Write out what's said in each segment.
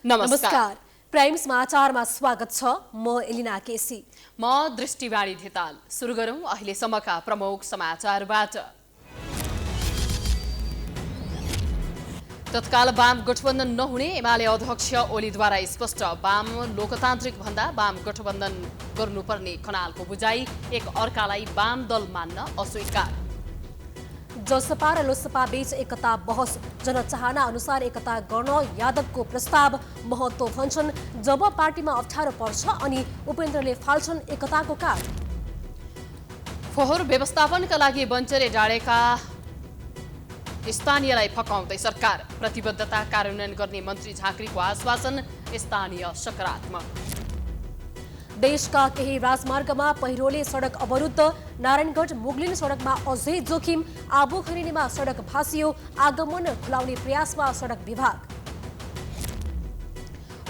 नमस्कार। प्राइम समाचारमा स्वागत छ। म एलिना केसी। म दृष्टिवाणी धिताल। सुरु गरौं अहिलेसम्मका प्रमुख समाचारबाट। तत्काल वाम गठबन्धन नहुने एमाले अध्यक्ष ओलीद्वारा स्पष्ट। वाम लोकतान्त्रिक भन्दा वाम गठबन्धन गर्नुपर्ने खनालको बुझाइ। एक अर्कालाई वाम दल मान्न अस्वीकार। जसपा र लोसपा बीच एकता बहस। जनचाहना अनुसार एकता गर्न यादवको प्रस्ताव महत्त्व भन्छन्। जब पार्टीमा अप्ठ्यारो पर्छ अनि उपेन्द्रले फाल्छन् एकताको काठ। फोहोर व्यवस्थापनका लागि बन्चरे डाँडेका स्थानीयलाई फकाउँदै सरकार। प्रतिबद्धता कार्यान्वयन गर्ने मन्त्री झाँक्रीको आश्वासन। स्थानीय सकारात्मक। देशका केही राजमार्गमा पहिरोले सडक अवरुद्ध। नारायणगढ मुगलिन सडकमा अझै जोखिम। आबुखैरेनीमा सडक भासियो। आगमन खुलाउने प्रयासमा सडक विभाग।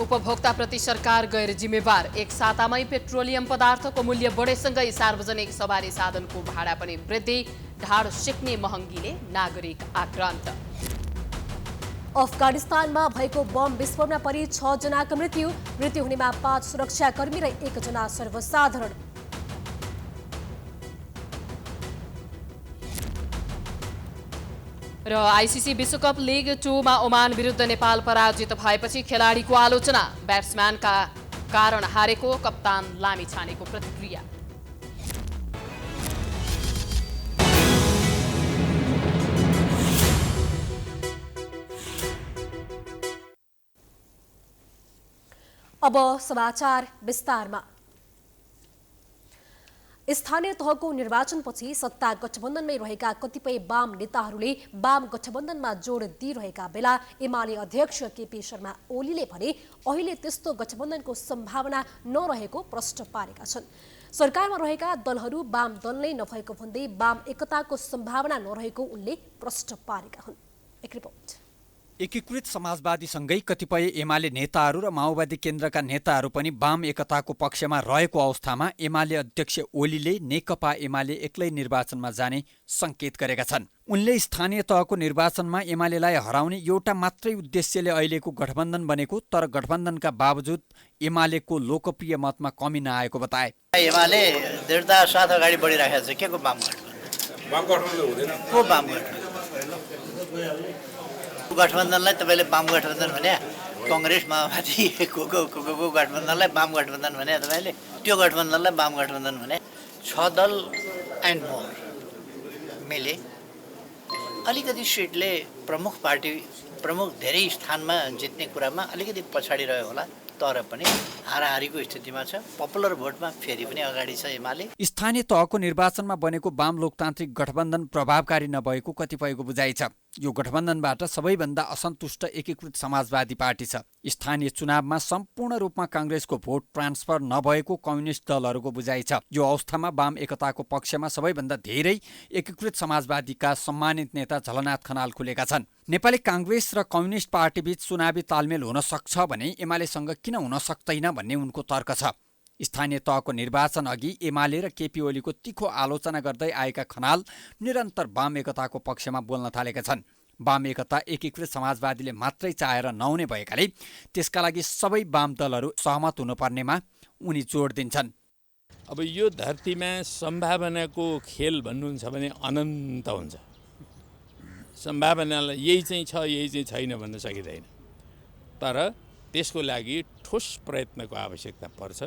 उपभोक्ताप्रति सरकार गैर जिम्मेवार। एक सातामै पेट्रोलियम पदार्थको मूल्य बढेसँगै सार्वजनिक सवारी साधनको भाडा पनि वृद्धि। ढाड सेक्ने महँगीले नागरिक आक्रान्त। अफगानिस्तानमा भएको बम विस्फोटमा परि 6 जनाको मृत्यु हुनेमा 5 सुरक्षाकर्मी र 1 जना सर्वसाधारण। र आइसिसी विश्वकप लिग 2 मा ओमान विरुद्ध नेपाल पराजित भएपछि खेलाडीको आलोचना। ब्याट्सम्यानका कारण हारेको कप्तान लामिछानेको प्रतिक्रिया। अब समाचार विस्तारमा। स्थानीय तहको निर्वाचनपछि सत्ता गठबन्धनमै रहेका कतिपय वाम नेताहरूले वाम गठबन्धनमा जोड दिइरहेका बेला एमाले अध्यक्ष केपी शर्मा ओलीले भने अहिले त्यस्तो गठबन्धनको सम्भावना नरहेको प्रश्न पारेका छन्। सरकारमा रहेका दलहरू वाम दल नै नभएको भन्दै वाम एकताको सम्भावना नरहेको उनले प्रश्न पारेका हुन्। एक रिपोर्ट। एकीकृत समाजवादीसँगै कतिपय एमाले नेताहरू र माओवादी केन्द्रका नेताहरू पनि वाम एकताको पक्षमा रहेको अवस्थामा एमाले अध्यक्ष ओलीले नेकपा एमाले एक्लै निर्वाचनमा जाने संकेत गरेका छन्। उनले स्थानीय तहको निर्वाचनमा एमालेलाई हराउने एउटा मात्रै उद्देश्यले अहिलेको गठबन्धन बनेको, तर गठबन्धनका बावजुद एमालेको लोकप्रिय मतमा कमी नआएको बताए। एमाले दृढता साथ अगाडि बढिरहेको छ। के को वाम गठबन्धन हुँदैन? को वाम गठबन्धनलाई तपाईँले वाम गठबन्धन भने, कङ्ग्रेस माओवादी को गठबन्धनलाई वाम गठबन्धन भने, तपाईँले त्यो गठबन्धनलाई वाम गठबन्धन भने 6 दल एन्ड मोर मिले अलिकति सिटले प्रमुख धेरै स्थानमा जित्ने कुरामा अलिकति पछाडि रह्यो होला, तर पनि हाराहारीको स्थितिमा छ। पपुलर भोटमा फेरि पनि अगाडि छ एमाले। स्थानीय तहको निर्वाचनमा बनेको वाम लोकतान्त्रिक गठबन्धन प्रभावकारी नभएको कतिपयको बुझाइ छ। यो गठबन्धनबाट सबैभन्दा असन्तुष्ट एकीकृत समाजवादी पार्टी छ। स्थानीय चुनावमा सम्पूर्ण रूपमा काङ्ग्रेसको भोट ट्रान्सफर नभएको कम्युनिस्ट दलहरूको बुझाइ छ। यो अवस्थामा वाम एकताको पक्षमा सबैभन्दा धेरै एकीकृत समाजवादीका सम्मानित नेता झलनाथ खनाल खुलेका छन्। नेपाली काङ्ग्रेस र कम्युनिस्ट पार्टीबीच चुनावी तालमेल हुन सक्छ भने एमालेसँग किन हुन सक्दैन भन्ने उनको तर्क छ। स्थानीय तहको निर्वाचन अघि एमाले र केपी ओलीको तीखो आलोचना गर्दै आएका खनाल निरन्तर वाम एकताको पक्षमा बोल्न थालेका छन्। वाम एकता एकीकृत समाजवादीले मात्रै चाहेर नहुने भएकाले त्यसका लागि सबै वाम दलहरू सहमत हुनुपर्नेमा उनी जोड दिन्छन्। अब यो धरतीमा सम्भावनाको खेल भन्नुहुन्छ भने अनन्त हुन्छ। सम्भावनालाई यही चाहिँ छ, यही चाहिँ छैन भन्न सकिँदैन, तर त्यसको लागि ठोस प्रयत्नको आवश्यकता पर्छ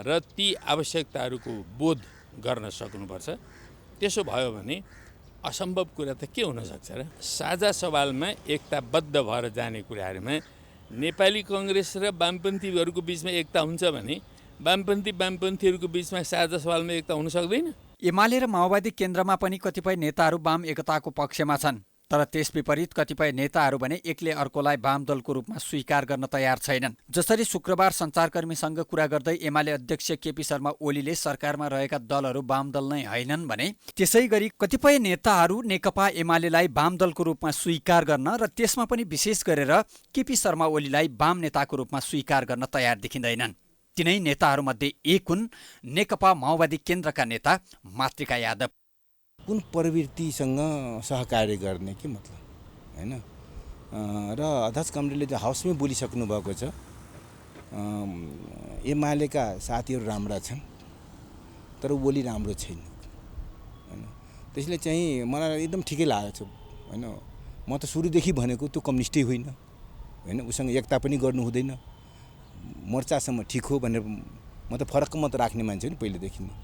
र ती आवश्यकताहरूको बोध गर्न सक्नुपर्छ। त्यसो भयो भने असम्भव कुरा त के हुन सक्छ र? साझा सवालमा एकताबद्ध भएर जाने कुराहरूमा नेपाली कङ्ग्रेस र वामपन्थीहरूको बिचमा एकता हुन्छ भने वामपन्थीहरूको बिचमा साझा सवालमा एकता हुन सक्दैन। एमाले र माओवादी केन्द्रमा पनि कतिपय नेताहरू वाम एकताको पक्षमा छन्, तर त्यस विपरीत कतिपय नेताहरू भने एकले अर्कोलाई वाम दलको रूपमा स्वीकार गर्न तयार छैनन्। जसरी शुक्रबार सञ्चारकर्मीसँग कुरा गर्दै एमाले अध्यक्ष केपी शर्मा ओलीले सरकारमा रहेका दलहरू वाम दल नै होइनन् भने, त्यसै गरी कतिपय नेताहरू नेकपा एमालेलाई वाम दलको रूपमा स्वीकार गर्न र त्यसमा पनि विशेष गरेर केपी शर्मा ओलीलाई वाम नेताको रूपमा स्वीकार गर्न तयार देखिँदैनन्। तिनै नेताहरूमध्ये एक हुन् नेकपा माओवादी केन्द्रका नेता मातृका यादव। कुन प्रवृत्तिसँग सहकार्य गर्ने के मतलब हैन, र अध्यक्ष कमिटीले चाहिँ हाउसमै बोलिसक्नु भएको छ। एमालेका साथीहरू राम्रा छन् तर बोली राम्रो छैन हैन। त्यसले चाहिँ मलाई एकदम ठिकै लागेको छ हैन। म त सुरुदेखि भनेको त्यो कम्युनिस्टै होइन हैन, उसँग एकता पनि गर्नु हुँदैन, मोर्चासम्म ठिक हो भनेर म त फरक मत राख्ने मान्छे हो नि पहिलेदेखि नै।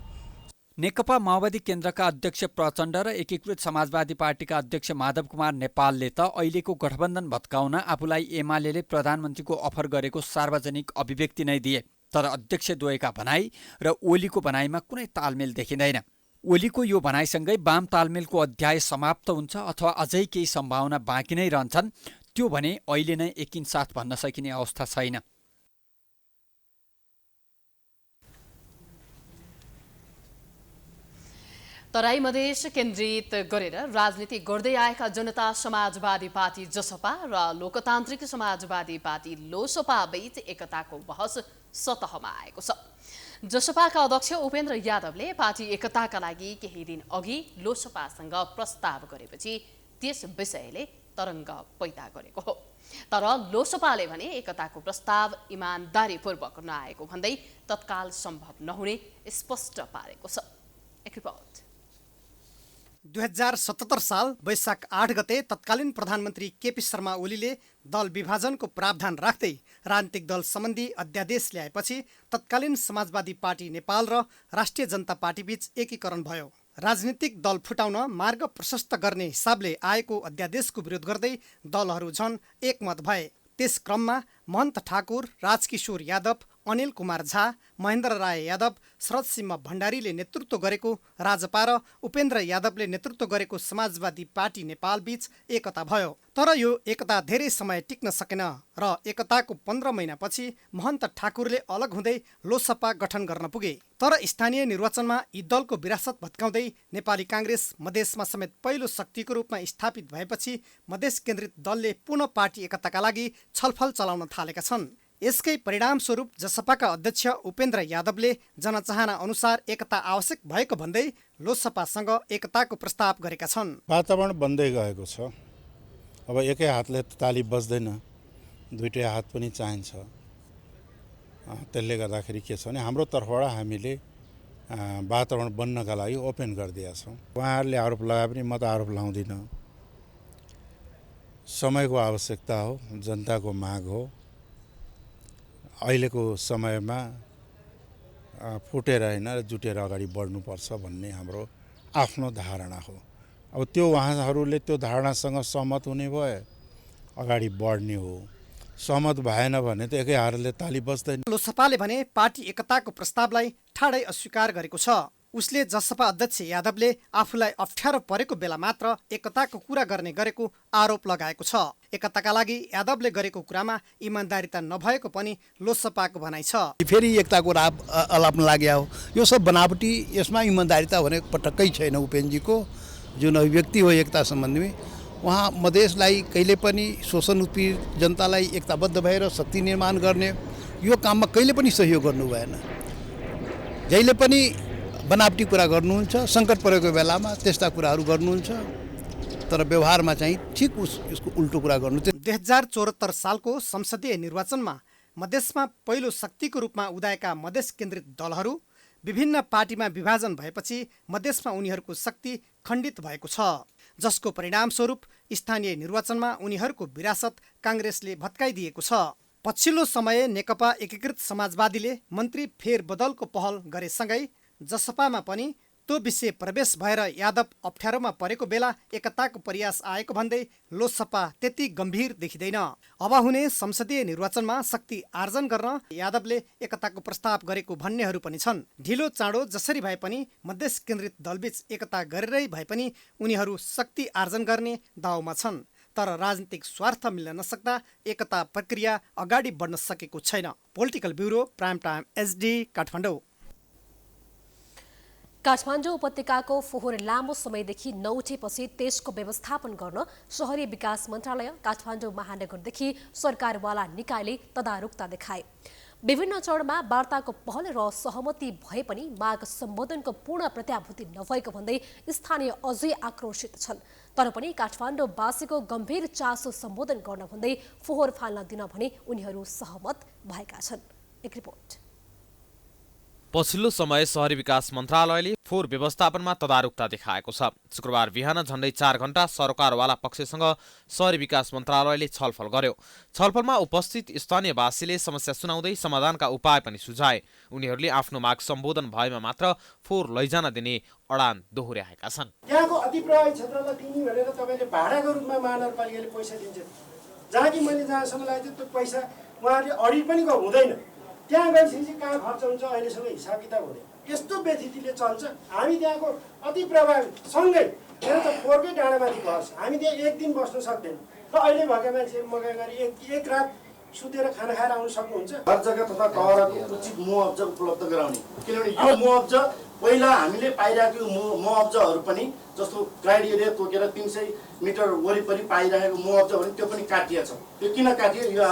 नेकपा माओवादी केन्द्रका अध्यक्ष प्रचण्ड र एकीकृत समाजवादी पार्टीका अध्यक्ष माधव कुमार नेपालले त अहिलेको गठबन्धन भत्काउन आफूलाई एमाले प्रधानमन्त्रीको अफर गरेको सार्वजनिक अभिव्यक्ति नै दिए। तर अध्यक्षद्वयका भनाई र ओलीको भनाइमा कुनै तालमेल देखिँदैन। ओलीको यो भनाइसँगै वाम तालमेलको अध्याय समाप्त हुन्छ अथवा अझै केही सम्भावना बाँकी नै रहन्छन्, त्यो भने अहिले नै एकिनसाथ भन्न सकिने अवस्था छैन। तराई मधेस केन्द्रित गरेर राजनीति गर्दै आएका जनता समाजवादी पार्टी जसपा र लोकतान्त्रिक समाजवादी पार्टी लोसपा बीच एकताको बहस सतहमा आएको छ। जसपाका अध्यक्ष उपेन्द्र यादवले पार्टी एकताका लागि केही दिन अघि लोसपासँग प्रस्ताव गरेपछि त्यस विषयले तरङ्ग पैदा गरेको हो। तर लोसपाले भने एकताको प्रस्ताव इमानदारीपूर्वक नआएको भन्दै तत्काल सम्भव नहुने स्पष्ट पारेको छ। एक रिपोर्ट। 2077 साल वैशाख 8 गते तत्कालीन प्रधानमन्त्री केपी शर्मा ओलीले दल विभाजनको प्रावधान राख्दै राजनीतिक दल सम्बन्धी अध्यादेश ल्याएपछि तत्कालीन समाजवादी पार्टी नेपाल र राष्ट्रिय जनता पार्टीबीच एकीकरण भयो। राजनीतिक दल फुटाउन मार्ग प्रशस्त गर्ने हिसाबले आएको अध्यादेशको विरोध गर्दै दलहरू झन् एकमत भए। त्यस क्रममा महन्त ठाकुर, राजकिशोर यादव, अनिल कुमार झा, महेन्द्र राय यादव, शरद सिंह भण्डारीले नेतृत्व गरेको राजपा र उपेन्द्र यादवले नेतृत्व गरेको समाजवादी पार्टी नेपाल बीच एकता भयो। तर यो एकता धेरै समय टिक्न सकेन र एकताको 15 महिनापछि महन्त ठाकुरले अलग हुँदै लोसपा गठन गर्न पुगे। तर स्थानीय निर्वाचनमा यी दलको विरासत भत्काउँदै नेपाली काङ्ग्रेस मधेसमा समेत पहिलो शक्तिको रूपमा स्थापित भएपछि मधेस केन्द्रित दलले पुनः पार्टी एकताका लागि छलफल चलाउन थालेका छन्। यसकै परिणामस्वरूप जसपाका अध्यक्ष उपेन्द्र यादवले जनचाहना अनुसार एकता आवश्यक भएको भन्दै लोसपासँग एकताको प्रस्ताव गरेका छन्। वातावरण बन्दै गएको छ। अब एकै हातले ताली बज्दैन, दुईटै हात पनि चाहिन्छ। त्यसले गर्दाखेरि के छ भने हाम्रो तर्फबाट हामीले वातावरण बन्नका लागि ओपन गरिदिएका छौँ। उहाँहरूले आरोप लगाए पनि म त आरोप लगाउँदिनँ। समयको आवश्यकता हो, जनताको माग हो। अहिलेको समयमा फुटेर होइन जुटेर अगाडि बढ्नुपर्छ भन्ने हाम्रो आफ्नो धारणा हो। अब त्यो उहाँहरूले त्यो धारणासँग सहमत हुने भए अगाडि बढ्ने हो, सहमत भएन भने त एकै हातले ताली बज्दैन। लोसपाले भने पार्टी एकताको प्रस्तावलाई ठाडै अस्वीकार गरेको छ। उसले जसपा अध्यक्ष यादवले आफूलाई अप्ठ्यारो परेको बेला मात्र एकताको कुरा गर्ने गरेको आरोप लगाएको छ। एकताका लागि यादवले गरेको कुरामा इमान्दारिता नभएको पनि लोसपाको भनाइ छ। फेरि एकताको अलाप्न लाग्यो हो। यो सब बनावटी, यसमा इमान्दारिता भने पटक्कै छैन। उपेन्द्रजीको जुन अभिव्यक्ति हो एकता सम्बन्धमा, उहाँ मधेसलाई कहिले पनि शोषण उत्पीडित जनतालाई एकताबद्ध भएर शक्ति निर्माण गर्ने यो काममा कहिले पनि सहयोग गर्नु भएन। जहिले पनि बनावटी कुरा गर्नुहुन्छ, सङ्कट परेको बेलामा त्यस्ता कुराहरू गर्नुहुन्छ, तर व्यवहारमा चाहिँ ठिक उसको उल्टो कुरा गर्नु। 2074 सालको संसदीय निर्वाचनमा मधेसमा पहिलो शक्तिको रूपमा उदाएका मधेस केन्द्रित दलहरू विभिन्न पार्टीमा विभाजन भएपछि मधेसमा उनीहरूको शक्ति खण्डित भएको छ, जसको परिणामस्वरूप स्थानीय निर्वाचनमा उनीहरूको विरासत काङ्ग्रेसले भत्काइदिएको छ। पछिल्लो समय नेकपा एकीकृत समाजवादीले मन्त्री फेरबदलको पहल गरेसँगै जसपामा पनि त्यो विषय प्रवेश भएर यादव अप्ठ्यारोमा परेको बेला एकताको प्रयास आएको भन्दै लोसपा त्यति गम्भीर देखिँदैन। अब हुने संसदीय निर्वाचनमा शक्ति आर्जन गर्न यादवले एकताको प्रस्ताव गरेको भन्नेहरू पनि छन्। ढिलो चाँडो जसरी भए पनि मधेस केन्द्रित दलबीच एकता गरेरै भए पनि उनीहरू शक्ति आर्जन गर्ने दाउमा छन्। तर राजनीतिक स्वार्थ मिल्न नसक्दा एकता प्रक्रिया अगाडि बढ्न सकेको छैन। Political bureau, prime time SD, Kathmandu. Kathmandu उपत्यकाको फोहोर लामो समयदेखि नउठेपछि त्यसको व्यवस्थापन गर्न शहरी विकास मन्त्रालय काठमाडौँ महानगरदेखि सरकारवाला निकायले तदारुकता देखाए। विभिन्न चरणमा वार्ताको पहल र सहमति भए पनि माग सम्बोधनको पूर्ण प्रत्याभूति नभएको भन्दै स्थानीय अझै आक्रोशित छन्। तर पनि काठमाडौँवासीको गम्भीर चासो सम्बोधन गर्न भन्दै फोहोर फाल्न दिन भने उनीहरू सहमत भएका छन्। एक रिपोर्ट। पछिल्लो समय शहरी विकास मन्त्रालयले फोहोर व्यवस्थापनमा तदारुकता देखाएको छ। शुक्रबार बिहान झण्डै 4 घण्टा सरकारवाला पक्षसँग शहरी विकास मन्त्रालयले छलफल गर्यो। छलफलमा उपस्थित स्थानीयवासीले समस्या सुनाउँदै समाधानका उपाय पनि सुझाए। उनीहरूले आफ्नो माग सम्बोधन भएमा मात्र फोहोर लैजान दिने अडान दोहोर्याएका छन्। यहाँको अतिप्रवाही क्षेत्रमा दिने भनेर तपाईँले भाडाको रूपमा महानगरपालिकाले पैसा दिन्छ, जहाँ कि मैले जहाँसम्म लागेको त्यो पैसा उहाँहरूले अडिट पनि हुँदैन। त्यहाँ गएपछि कहाँ खर्च हुन्छ अहिलेसम्म हिसाब किताब हुँदैन। यस्तो व्यथितिले चल्छ। हामी त्यहाँको अति प्रभावसँगै मेरो त फोहोरकै डाँडामाथि बस्छ, हामी त्यहाँ एक दिन बस्न सक्दैनौँ। र अहिले भएका मान्छेहरू मगाइ गरी एक रात सुतेर खाना खाएर आउन सक्नुहुन्छ। हर जग्गा तथा तहराको उचित मुआवजा उपलब्ध गराउने, किनभने यो मुआवजा पहिला हामीले पाइरहेको मुआवजाहरू पनि जस्तो क्राइटेरिया तोकेर 300 मिटर वरिपरि पाइरहेको मुआवजा भने त्यो पनि काटिया छ। त्यो किन काटियो यो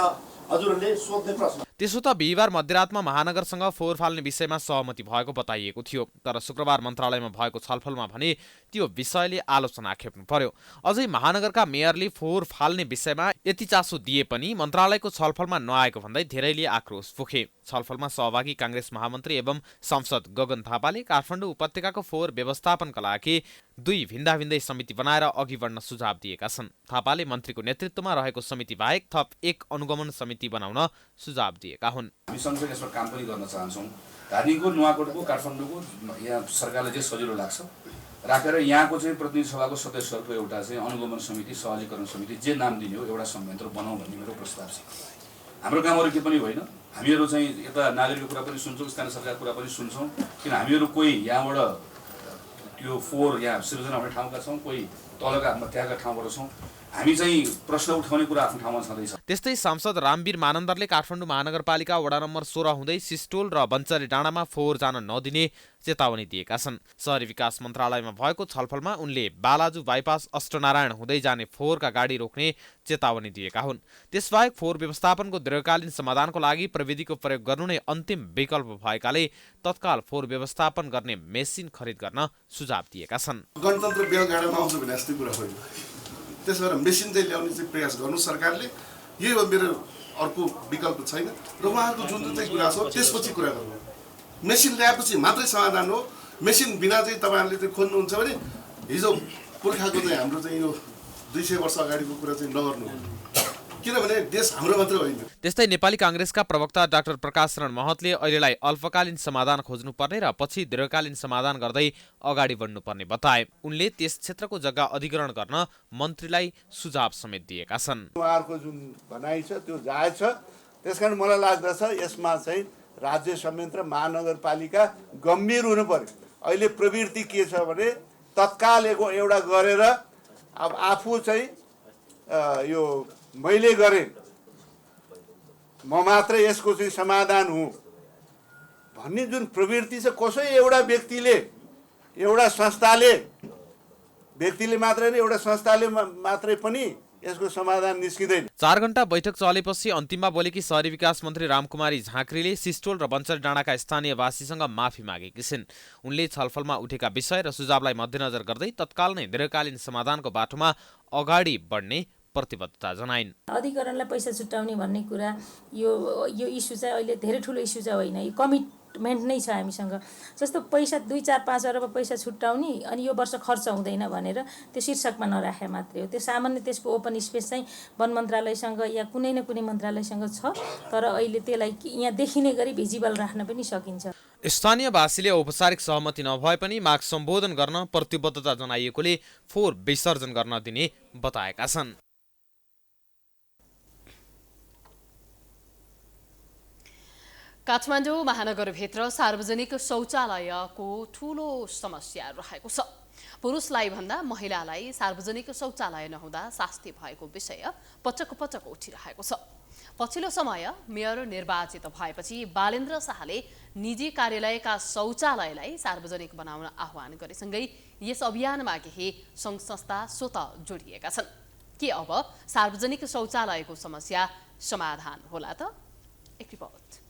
हजुरहरूले सोध्ने प्रश्न। त्यसो त बिहिबार मध्यरातमा महानगरसँग फोहोर फाल्ने विषयमा सहमति भएको बताइएको थियो। तर शुक्रबार मन्त्रालयमा भएको छलफलमा भने त्यो विषयले आलोचना खेप्नु पर्यो। अझै महानगरका मेयरले फोहोर फाल्ने विषयमा यति चासो दिए पनि मन्त्रालयको छलफलमा नआएको भन्दै धेरैले आक्रोश पोखे। छलफलमा सहभागी कांग्रेस महामन्त्री एवं सांसद गगन थापाले काठमाडौँ उपत्यकाको फोहोर व्यवस्थापनका लागि 2 भिन्दा समिति बनाएर अघि बढ्न सुझाव दिएका छन्। थापाले मन्त्रीको नेतृत्वमा रहेको समिति बाहेक थप 1 अनुगमन समिति बनाउन सुझाव दिएका हुन्। हामी सँगसँगै यसमा काम पनि गर्न चाहन्छौँ। धादिङको, नुवाकोटको, काठमाडौँको यहाँ सरकारलाई चाहिँ सजिलो लाग्छ राखेर यहाँको चाहिँ प्रतिनिधि सभाको सदस्यहरूको एउटा चाहिँ अनुगमन समिति, सहजीकरण समिति जे नाम दिने हो एउटा संयन्त्र बनाऊ भन्ने मेरो प्रस्ताव छ। हाम्रो कामहरू के पनि होइन। हामीहरू चाहिँ यता नागरिकको कुरा पनि सुन्छौँ, स्थानीय सरकारको कुरा पनि सुन्छौँ। किन हामीहरू कोही यहाँबाट त्यो फोहोर यहाँ सिर्जना हुने ठाउँका छौँ, कोही तलका त्यहाँका ठाउँबाट छौँ। हामी चाहिँ प्रश्न उठाउने कुरा आफ्नो ठाउँमा छँदैछ। त्यस्तै सांसद रामवीर मानन्दरले काठमाडौँ महानगरपालिका वडा नम्बर 16 हुँदै सिस्टोल र बन्चरी डाँडामा फोहोर जान नदिने चेतावनी दिएका छन्। शहरी विकास मन्त्रालयमा भएको छलफलमा उनले बालाजु बाइपास अष्टनारायण हुँदै जाने फोहोरका गाडी रोक्ने चेतावनी दिएका हुन्। त्यसबाहेक फोहोर व्यवस्थापनको दीर्घकालीन समाधानको लागि प्रविधिको प्रयोग गर्नु नै अन्तिम विकल्प भएकाले तत्काल फोहोर व्यवस्थापन गर्ने मेसिन खरिद गर्न सुझाव दिएका छन्। गणतन्त्र बेलगाडामा आउँछ भने यस्तै कुरा होइन। त्यसो भएर मेसिन चाहिँ ल्याउने चाहिँ प्रयास गर्नु सरकारले। यही हो मेरो अर्को विकल्प छैन। र उहाँहरूको जुन चाहिँ कुरा छ त्यसपछि कुरा गर्नु। मेसिन ल्याएपछि मात्रै समाधान हो। मेसिन बिना चाहिँ तपाईँहरूले चाहिँ खोज्नुहुन्छ भने हिजो पुर्खाको चाहिँ हाम्रो चाहिँ यो 200 वर्ष अगाडिको कुरा चाहिँ नगर्नु। किनभने देश हाम्रो मात्र होइन। त्यस्तै नेपाली कांग्रेसका प्रवक्ता डाक्टर प्रकाश शरण महतले अहिलेलाई अल्पकालीन समाधान खोज्नुपर्ने र पछि दीर्घकालीन समाधान गर्दै अगाडि बढ्नुपर्ने बताए। उनले त्यस क्षेत्रको जग्गा अधिग्रहण गर्न मन्त्रीलाई सुझाव समेत दिएका छन्। उहाँहरूको जुन भनाइ छ त्यो जायज छ। त्यसकारण मलाई लाग्दछ यसमा चाहिँ राज्य संयन्त्र महानगरपालिका गम्भीर हुनु पर्यो। अहिले प्रवृत्ति के छ भने तत्काल एउटा गरेर अब आफू चाहिँ यो मैले गरेँ म मात्रै यसको चाहिँ समाधान हुँ भन्ने जुन प्रवृत्ति छ। कसै एउटा व्यक्तिले एउटा संस्थाले मात्रै नै एउटा संस्थाले मात्रै पनि यसको समाधान निस्किँदैन। 4 घण्टा बैठक चलेपछि अन्तिममा बोलेकी शहरी विकास मन्त्री रामकुमारी झाँक्रीले सिस्टोल र बन्चरी डाँडाका स्थानीयवासीसँग माफी मागेकी छिन्। उनले छलफलमा उठेका विषय र सुझावलाई मध्यनजर गर्दै तत्काल नै दीर्घकालीन समाधानको बाटोमा अगाडि बढ्ने प्रतिबद्धता जनाइन्। अधिकरणलाई पैसा छुट्याउने भन्ने कुरा यो इस्यु चाहिँ अहिले धेरै ठुलो इस्यु चाहिँ होइन। यो कमिटमेन्ट नै छ हामीसँग। जस्तो पैसा 2-4-5 अरब पैसा छुट्याउने अनि यो वर्ष खर्च हुँदैन भनेर त्यो शीर्षकमा नराखे मात्रै हो। त्यो सामान्य त्यसको ओपन स्पेस चाहिँ वन मन्त्रालयसँग या कुनै न कुनै मन्त्रालयसँग छ। तर अहिले त्यसलाई यहाँ देखिने गरी भिजिबल राख्न पनि सकिन्छ। स्थानीयवासीले औपचारिक सहमति नभए पनि माग सम्बोधन गर्न प्रतिबद्धता जनाइएकोले फोहोर विसर्जन गर्न दिने बताएका छन्। काठमाडौँ महानगरभित्र सार्वजनिक शौचालयको ठूलो समस्या रहेको छ। पुरुषलाई भन्दा महिलालाई सार्वजनिक शौचालय नहुँदा शास्ति भएको विषय पटक उठिरहेको छ। पछिल्लो समय मेयर निर्वाचित भएपछि बालेन्द्र शाहले निजी कार्यालयका शौचालयलाई सार्वजनिक बनाउन आह्वान गरेसँगै यस अभियानमा केही सङ्घ संस्था स्वतः जोडिएका छन्। के अब सार्वजनिक शौचालयको समस्या समाधान होला त? एक रिपोर्ट।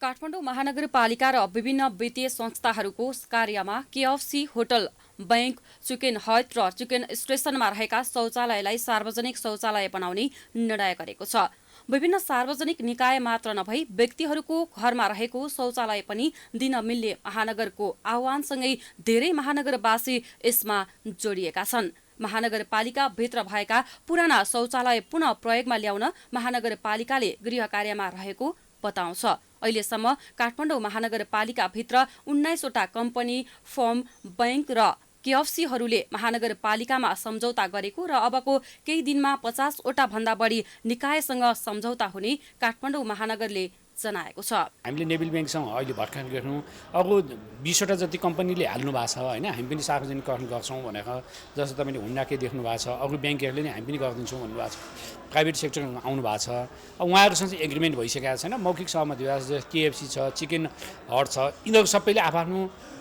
काठमाडौँ महानगरपालिका र विभिन्न वित्तीय संस्थाहरूको कार्यमा KFC, hotel, bank, chicken hut र चिकन स्टेसनमा रहेका शौचालयलाई सार्वजनिक शौचालय बनाउने निर्णय गरेको छ। विभिन्न सार्वजनिक निकाय मात्र नभई व्यक्तिहरूको घरमा रहेको शौचालय पनि दिन मिल्ने महानगरको आह्वानसँगै धेरै महानगरवासी यसमा जोडिएका छन्। महानगरपालिका भित्र भएका पुराना शौचालय पुनः प्रयोगमा ल्याउन महानगरपालिकाले गृह कार्यमा रहेको बताउँछ। अहिलेसम्म काठमाडौँ महानगरपालिकाभित्र 19वटा कम्पनी, फर्म, बैंक र केएफसीहरूले महानगरपालिकामा सम्झौता गरेको र अबको केही दिनमा 50वटा भन्दा बढी निकायसँग सम्झौता हुने काठमाडौँ महानगरले जनाएको छ। हामीले नेबिल ब्याङ्कसँग अहिले भर्खर गर्छौँ, अघि 20वटा जति कम्पनीले हाल्नु भएको छ होइन, हामी पनि सार्वजनिकरण गर्छौँ भनेको जस्तो तपाईँले हुन्डा के देख्नु भएको छ, अघि ब्याङ्कहरूले नि हामी पनि गरिदिन्छौँ भन्नुभएको छ, प्राइभेट सेक्टरमा आउनु भएको छ। अब उहाँहरूसँग चाहिँ एग्रिमेन्ट भइसकेको छैन, मौखिक सहमति भएको छ। केएफसी छ, चिकन हट छ, यिनीहरू सबैले आफ्नो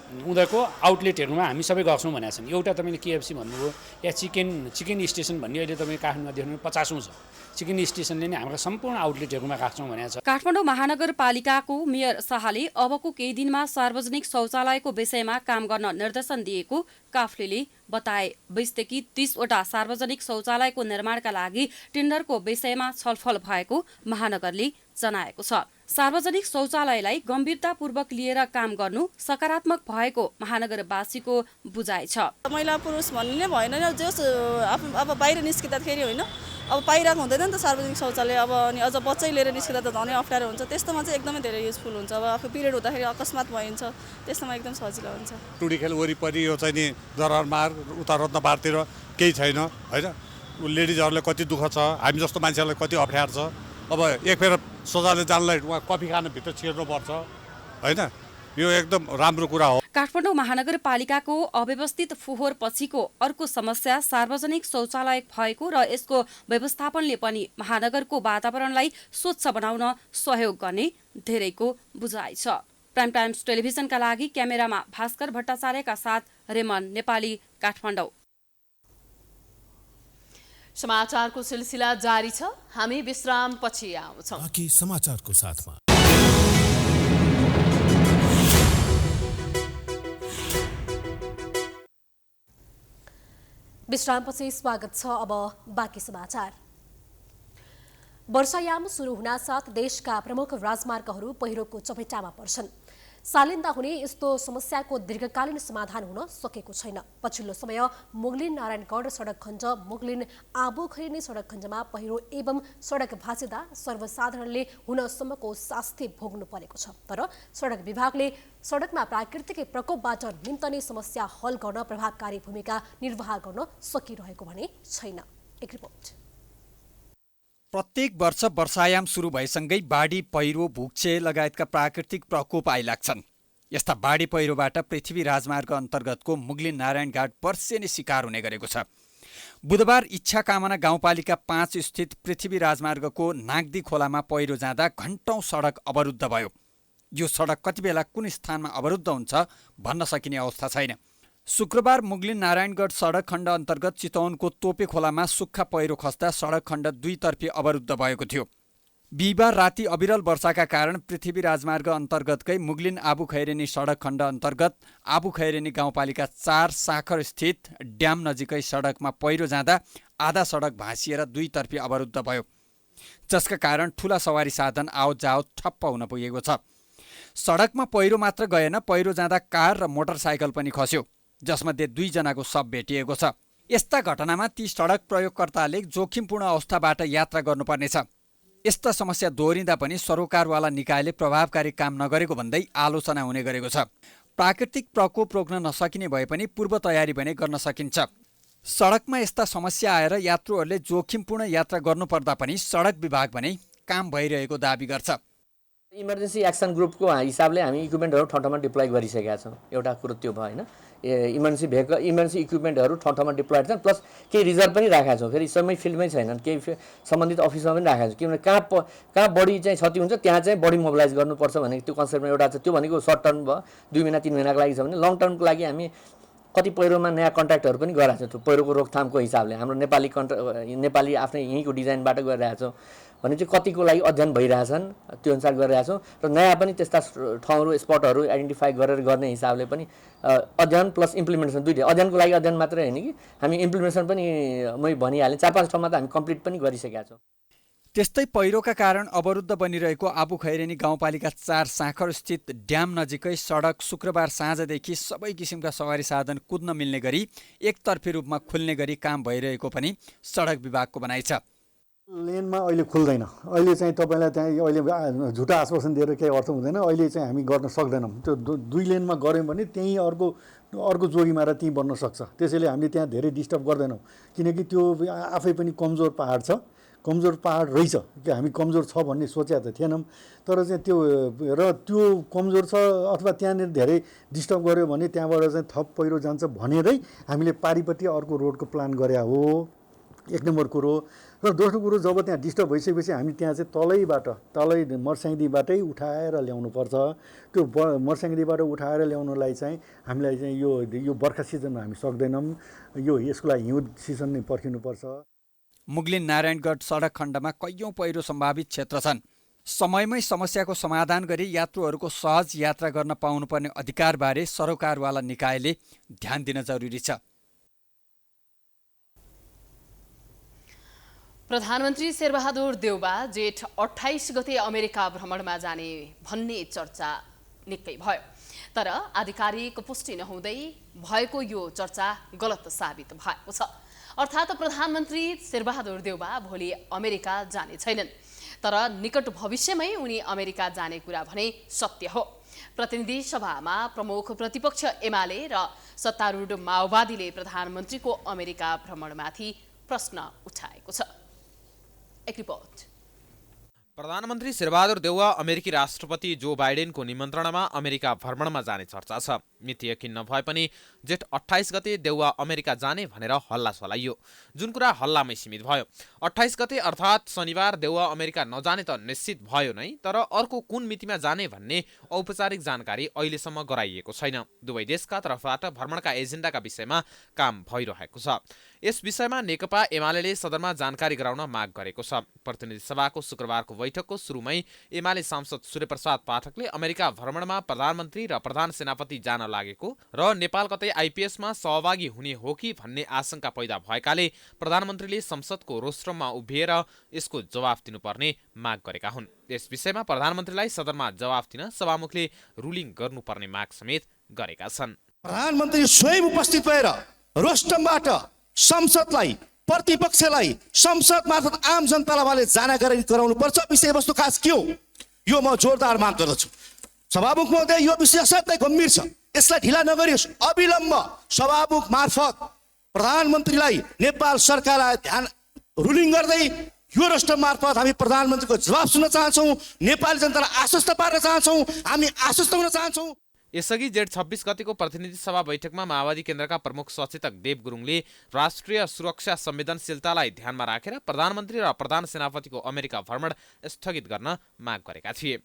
उनीहरूको आउटलेटहरूमा हामी सबै गर्छौँ भनेको छन्। एउटा तपाईँले केएफसी भन्नुभयो या चिकन स्टेसन भन्ने अहिले तपाईँ काठमाडौँमा देख्नु 50औँ छ। चिकन स्टेसनले नै हाम्रो सम्पूर्ण आउटलेटहरूमा राख्छौँ भनेको छ। काठमाडौँ महानगरपालिकाको मेयर शाहले अबको केही दिनमा सार्वजनिक शौचालयको विषयमा काम गर्न निर्देशन दिएको काफ्लेले बताए। 20 देखि 30वटा सार्वजनिक शौचालयको निर्माणका लागि टेन्डरको विषयमा छलफल भएको महानगरले जनाएको छ। सार्वजनिक शौचालयलाई गम्भीरतापूर्वक लिएर काम गर्नु सकारात्मक भएको महानगरवासीको बुझाइ छ। महिला पुरुष भन्ने नै भएन, जस अब बाहिर निस्किँदाखेरि होइन, अब पाइरहेको हुँदैन नि त सार्वजनिक शौचालय। अब अनि अझ बच्चै लिएर निस्किँदा त झनै अप्ठ्यारो हुन्छ। त्यस्तोमा चाहिँ एकदमै धेरै युजफुल हुन्छ। अब आफू पिरियड हुँदाखेरि अकस्मात भइन्छ, त्यस्तोमा एकदम सजिलो हुन्छ। टुडीखेल वरिपरि यो चाहिँ नि दरबार उता रत्नबारतिर केही छैन होइन, लेडिजहरूलाई कति दुःख छ, हामी जस्तो मान्छेहरूलाई कति अप्ठ्यारो छ। अब एक फेर शौचालय जानलाई उहाँ कफी खान भित्र छिर्नुपर्छ होइन, यो एकदम राम्रो कुरा हो। काठमाडौँ महानगरपालिकाको अव्यवस्थित फोहोर पछिको अर्को समस्या सार्वजनिक शौचालय भएको र यसको व्यवस्थापनले पनि महानगरको वातावरणलाई स्वच्छ बनाउन सहयोग गर्ने धेरैको बुझाइ छ। प्राइम टाइम्स टेलिभिजनका लागि क्यामेरामा भास्कर भट्टाचार्यका साथ रेमन नेपाली, काठमाडौँ। समाचारको सिलसिला जारी छ, हामी विश्राम पछि आउँछौँ। बाँकी समाचारको साथमा विश्रामपछि स्वागत छ। अब बाँकी समाचार। वर्षायाम सुरु हुनासाथ देशका प्रमुख राजमार्गहरू पहिरोको चपेटामा पर्छन्। सालिन्दा हुने यस्तो समस्याको दीर्घकालीन समाधान हुन सकेको छैन। पछिल्लो समय मुगलिन नारायणगढ सडक खण्ड, मुगलिन आबुखैरेनी सडक खण्डमा पहिरो एवं सडक भाँचिँदा सर्वसाधारणले हुनसम्मको शास्ति भोग्नु परेको छ। तर सडक विभागले सडकमा प्राकृतिक प्रकोपबाट निम्तने समस्या हल गर्न प्रभावकारी भूमिका निर्वाह गर्न सकिरहेको भने छैन। एक रिपोर्ट। प्रत्येक वर्ष वर्षायाम सुरु भएसँगै बाढी, पहिरो, भुक्चे लगायतका प्राकृतिक प्रकोप आइलाग्छन्। यस्ता बाढी पहिरोबाट पृथ्वी राजमार्ग अन्तर्गतको मुगलिन नारायणघाट वर्षे नै शिकार हुने गरेको छ। बुधबार इच्छाकामना गाउँपालिका 5 स्थित पृथ्वी राजमार्गको नाग्दी खोलामा पहिरो जाँदा घण्टौं सडक अवरुद्ध भयो। यो सडक कति बेला कुन स्थानमा अवरुद्ध हुन्छ भन्न सकिने अवस्था छैन। शुक्रबार मुगलिन नारायणगढ सडक खण्ड अन्तर्गत चितवनको तोपे खोलामा सुक्खा पहिरो खस्दा सडक खण्ड दुईतर्फी अवरुद्ध भएको थियो। बिहिबार राति अविरल वर्षाका कारण पृथ्वी राजमार्ग अन्तर्गतकै मुगलिन आबुखैरेनी सडक खण्ड अन्तर्गत आबुखैरेनी गाउँपालिका 4 साखर स्थित ड्याम नजिकै सडकमा पहिरो जाँदा आधा सडक भाँसिएर दुईतर्फी अवरुद्ध भयो, जसका कारण ठूला सवारी साधन आवत जावत ठप्प हुन पुगेको छ। सडकमा पहिरो मात्र गएन, पहिरो जाँदा कार र मोटरसाइकल पनि खस्यो, जसमध्ये 2 जनाको शव भेटिएको छ। यस्ता घटनामा ती सडक प्रयोगकर्ताले जोखिमपूर्ण अवस्थाबाट यात्रा गर्नुपर्नेछ। यस्ता समस्या दोहोरिँदा पनि सरोकारवाला निकायले प्रभावकारी काम नगरेको भन्दै आलोचना हुने गरेको छ। प्राकृतिक प्रकोप रोक्न नसकिने भए पनि पूर्व तयारी भने गर्न सकिन्छ। सडकमा यस्ता समस्या आएर यात्रुहरूले जोखिमपूर्ण यात्रा गर्नुपर्दा पनि सडक विभाग भने काम भइरहेको दाबी गर्छ। इमर्जेन्सी एक्सन ग्रुपको हिसाबले हामी इक्विपमेन्टहरू ठाउँमा डिप्लोय गरिसकेका छौँ। एउटा कुरो त्यो भयो होइन, इमर्जेन्सी इक्विपमेन्टहरू ठाउँमा डिप्लोयड छन्, प्लस केही रिजर्भ पनि राखेका छौँ। फेरि सबै फिल्डमै छैनन्, केही सम्बन्धित अफिसमा पनि राखेका छौँ। किनभने कहाँ बढी चाहिँ क्षति हुन्छ त्यहाँ चाहिँ बढी मोबिलाइज गर्नुपर्छ भनेको त्यो कन्सेप्टमा एउटा छ। त्यो भनेको सर्ट टर्म भयो, 2 महिना 3 महिनाको लागि छ भने लङ टर्मको लागि हामी कति पहिरोमा नयाँ कन्ट्र्याक्टहरू पनि गरिरहेको छौँ। पहिरोको रोकथामको हिसाबले हाम्रो नेपाली आफ्नै यहीँको डिजाइनबाट गरिरहेको छौँ। भने चाहिँ कतिको लागि अध्ययन भइरहेछन् त्यो अनुसार गरिरहेछौँ र नयाँ पनि त्यस्ता ठाउँहरू स्पटहरू आइडेन्टिफाई गरेर गर्ने हिसाबले पनि अध्ययन प्लस इम्प्लिमेन्टेसन दुईटै अध्ययनको लागि अध्ययन मात्रै होइन कि हामी इम्प्लिमेन्टेसन पनि मै भनिहालेँ 4-5 ठाउँमा त हामी कम्प्लिट पनि गरिसकेका छौँ। त्यस्तै पहिरोका कारण अवरुद्ध बनिरहेको आबु खैरेनी गाउँपालिका 4 साँखर स्थित ड्याम नजिकै सडक शुक्रबार साँझदेखि सबै किसिमका सवारी साधन कुद्न मिल्ने गरी एकतर्फी रूपमा खुल्ने गरी काम भइरहेको पनि सडक विभागको भनाइ छ। लेनमा अहिले खुल्दैन, अहिले चाहिँ तपाईँलाई त्यहाँ अहिले झुटा आश्वासन दिएर केही अर्थ हुँदैन। अहिले चाहिँ हामी गर्न सक्दैनौँ। त्यो 2 लेनमा गऱ्यौँ भने त्यहीँ अर्को जोगीमा र त्यहीँ बन्न सक्छ। त्यसैले हामीले त्यहाँ धेरै डिस्टर्ब गर्दैनौँ, किनकि त्यो आफै पनि कमजोर पहाड छ, कमजोर पहाड रहेछ कि हामी कमजोर छ भन्ने सोचेका त थिएनौँ। तर चाहिँ त्यो कमजोर छ अथवा त्यहाँनिर धेरै डिस्टर्ब गऱ्यो भने त्यहाँबाट चाहिँ थप पहिरो जान्छ भनेरै हामीले पारिपट्टि अर्को रोडको प्लान गरे हो, 1 नम्बर कुरो। र दोस्रो कुरो, जब त्यहाँ डिस्टर्ब भइसकेपछि हामी त्यहाँ चाहिँ तलै मर्स्याङदीबाटै उठाएर ल्याउनुपर्छ। त्यो मर्स्याङदीबाट उठाएर ल्याउनलाई चाहिँ हामीलाई चाहिँ यो बर्खा सिजनमा हामी सक्दैनौँ, यसको लागि हिउँ सिजन नै पर्खिनुपर्छ। मुगलिन नारायणगढ सडक खण्डमा कैयौँ पहिरो सम्भावित क्षेत्र छन्। समयमै समस्याको समाधान गरी यात्रुहरूको सहज यात्रा गर्न पाउनुपर्ने अधिकारबारे सरोकारवाला निकायले ध्यान दिन जरुरी छ। प्रधानमन्त्री शेरबहादुर देउबा जेठ 28 गते अमेरिका भ्रमणमा जाने भन्ने चर्चा निकै भयो, तर आधिकारिक पुष्टि नहुँदै भएको यो चर्चा गलत साबित भएको छ। अर्थात् प्रधानमन्त्री शेरबहादुर देउबा भोलि अमेरिका जाने छैनन्, तर निकट भविष्यमै उनी अमेरिका जाने कुरा भने सत्य हो। प्रतिनिधि सभामा प्रमुख प्रतिपक्ष एमाले र सत्तारूढ माओवादीले प्रधानमन्त्रीको अमेरिका भ्रमणमाथि प्रश्न उठाएको छ। एक रिपोर्ट। प्रधानमन्त्री शेरबहादुर देउवा अमेरिकी राष्ट्रपति जो बाइडेनको निमन्त्रणामा अमेरिका भ्रमणमा जाने चर्चा छ। मिति यकिन नभए पनि जेठ 28 गते देउवा अमेरिका जाने भनेर हल्ला चलाइयो, जुन कुरा हल्लामै सीमित भयो। 28 गते अर्थात् शनिबार देउवा अमेरिका नजाने त निश्चित भयो नै, तर अर्को कुन मितिमा जाने भन्ने औपचारिक जानकारी अहिलेसम्म गराइएको छैन। दुवै देशका तर्फबाट भ्रमणका एजेन्डाका विषयमा काम भइरहेको छ। यस विषयमा नेकपा एमाले सदनमा जानकारी गराउन माग गरेको छ। प्रतिनिधि सभाको शुक्रबारको बैठकको सुरुमै एमाले सांसद सूर्यप्रसाद पाठकले अमेरिका भ्रमणमा प्रधानमन्त्री र प्रधान सेनापति जान लागेको र नेपाल कतै आइपीएसमा सहभागी हुने हो कि भन्ने आशंका पैदा भएकाले प्रधानमन्त्रीले संसदको रोस्ट्रममा उभिएर यसको जवाफ दिनुपर्ने माग गरेका हुन्। यस विषयमा प्रधानमन्त्रीलाई सदनमा जवाफ दिन सभामुखले रुलिङ गर्नुपर्ने माग समेत गरेका छन्। प्रधानमन्त्री स्वयं उपस्थित भएर रोस्ट्रमबाट संसदलाई, प्रतिपक्षलाई, संसद मार्फत आम जनतालाई जानकारी गराउनुपर्छ। विषयवस्तु खास के हो, यो म जोरदार माग गर्दछु। सभामुख महोदय, यो विषय असाध्यै गम्भीर छ, यसलाई ढिला नगरियोस्। अविलम्ब सभामुख मार्फत प्रधानमन्त्रीलाई नेपाल सरकारलाई ध्यान रुलिङ गर्दै यो राष्ट्र मार्फत हामी प्रधानमन्त्रीको जवाब सुन्न चाहन्छौँ, नेपाली जनतालाई आश्वस्त पार्न चाहन्छौँ, हामी आश्वस्त हुन चाहन्छौँ। यसअघि जेठ 26 गतिको प्रतिनिधि सभा बैठकमा माओवादी केन्द्रका प्रमुख सचेतक देव गुरुङले राष्ट्रिय सुरक्षा संवेदनशीलतालाई ध्यानमा राखेर प्रधानमन्त्री र प्रधान सेनापतिको अमेरिका भ्रमण स्थगित गर्न माग गरेका थिए।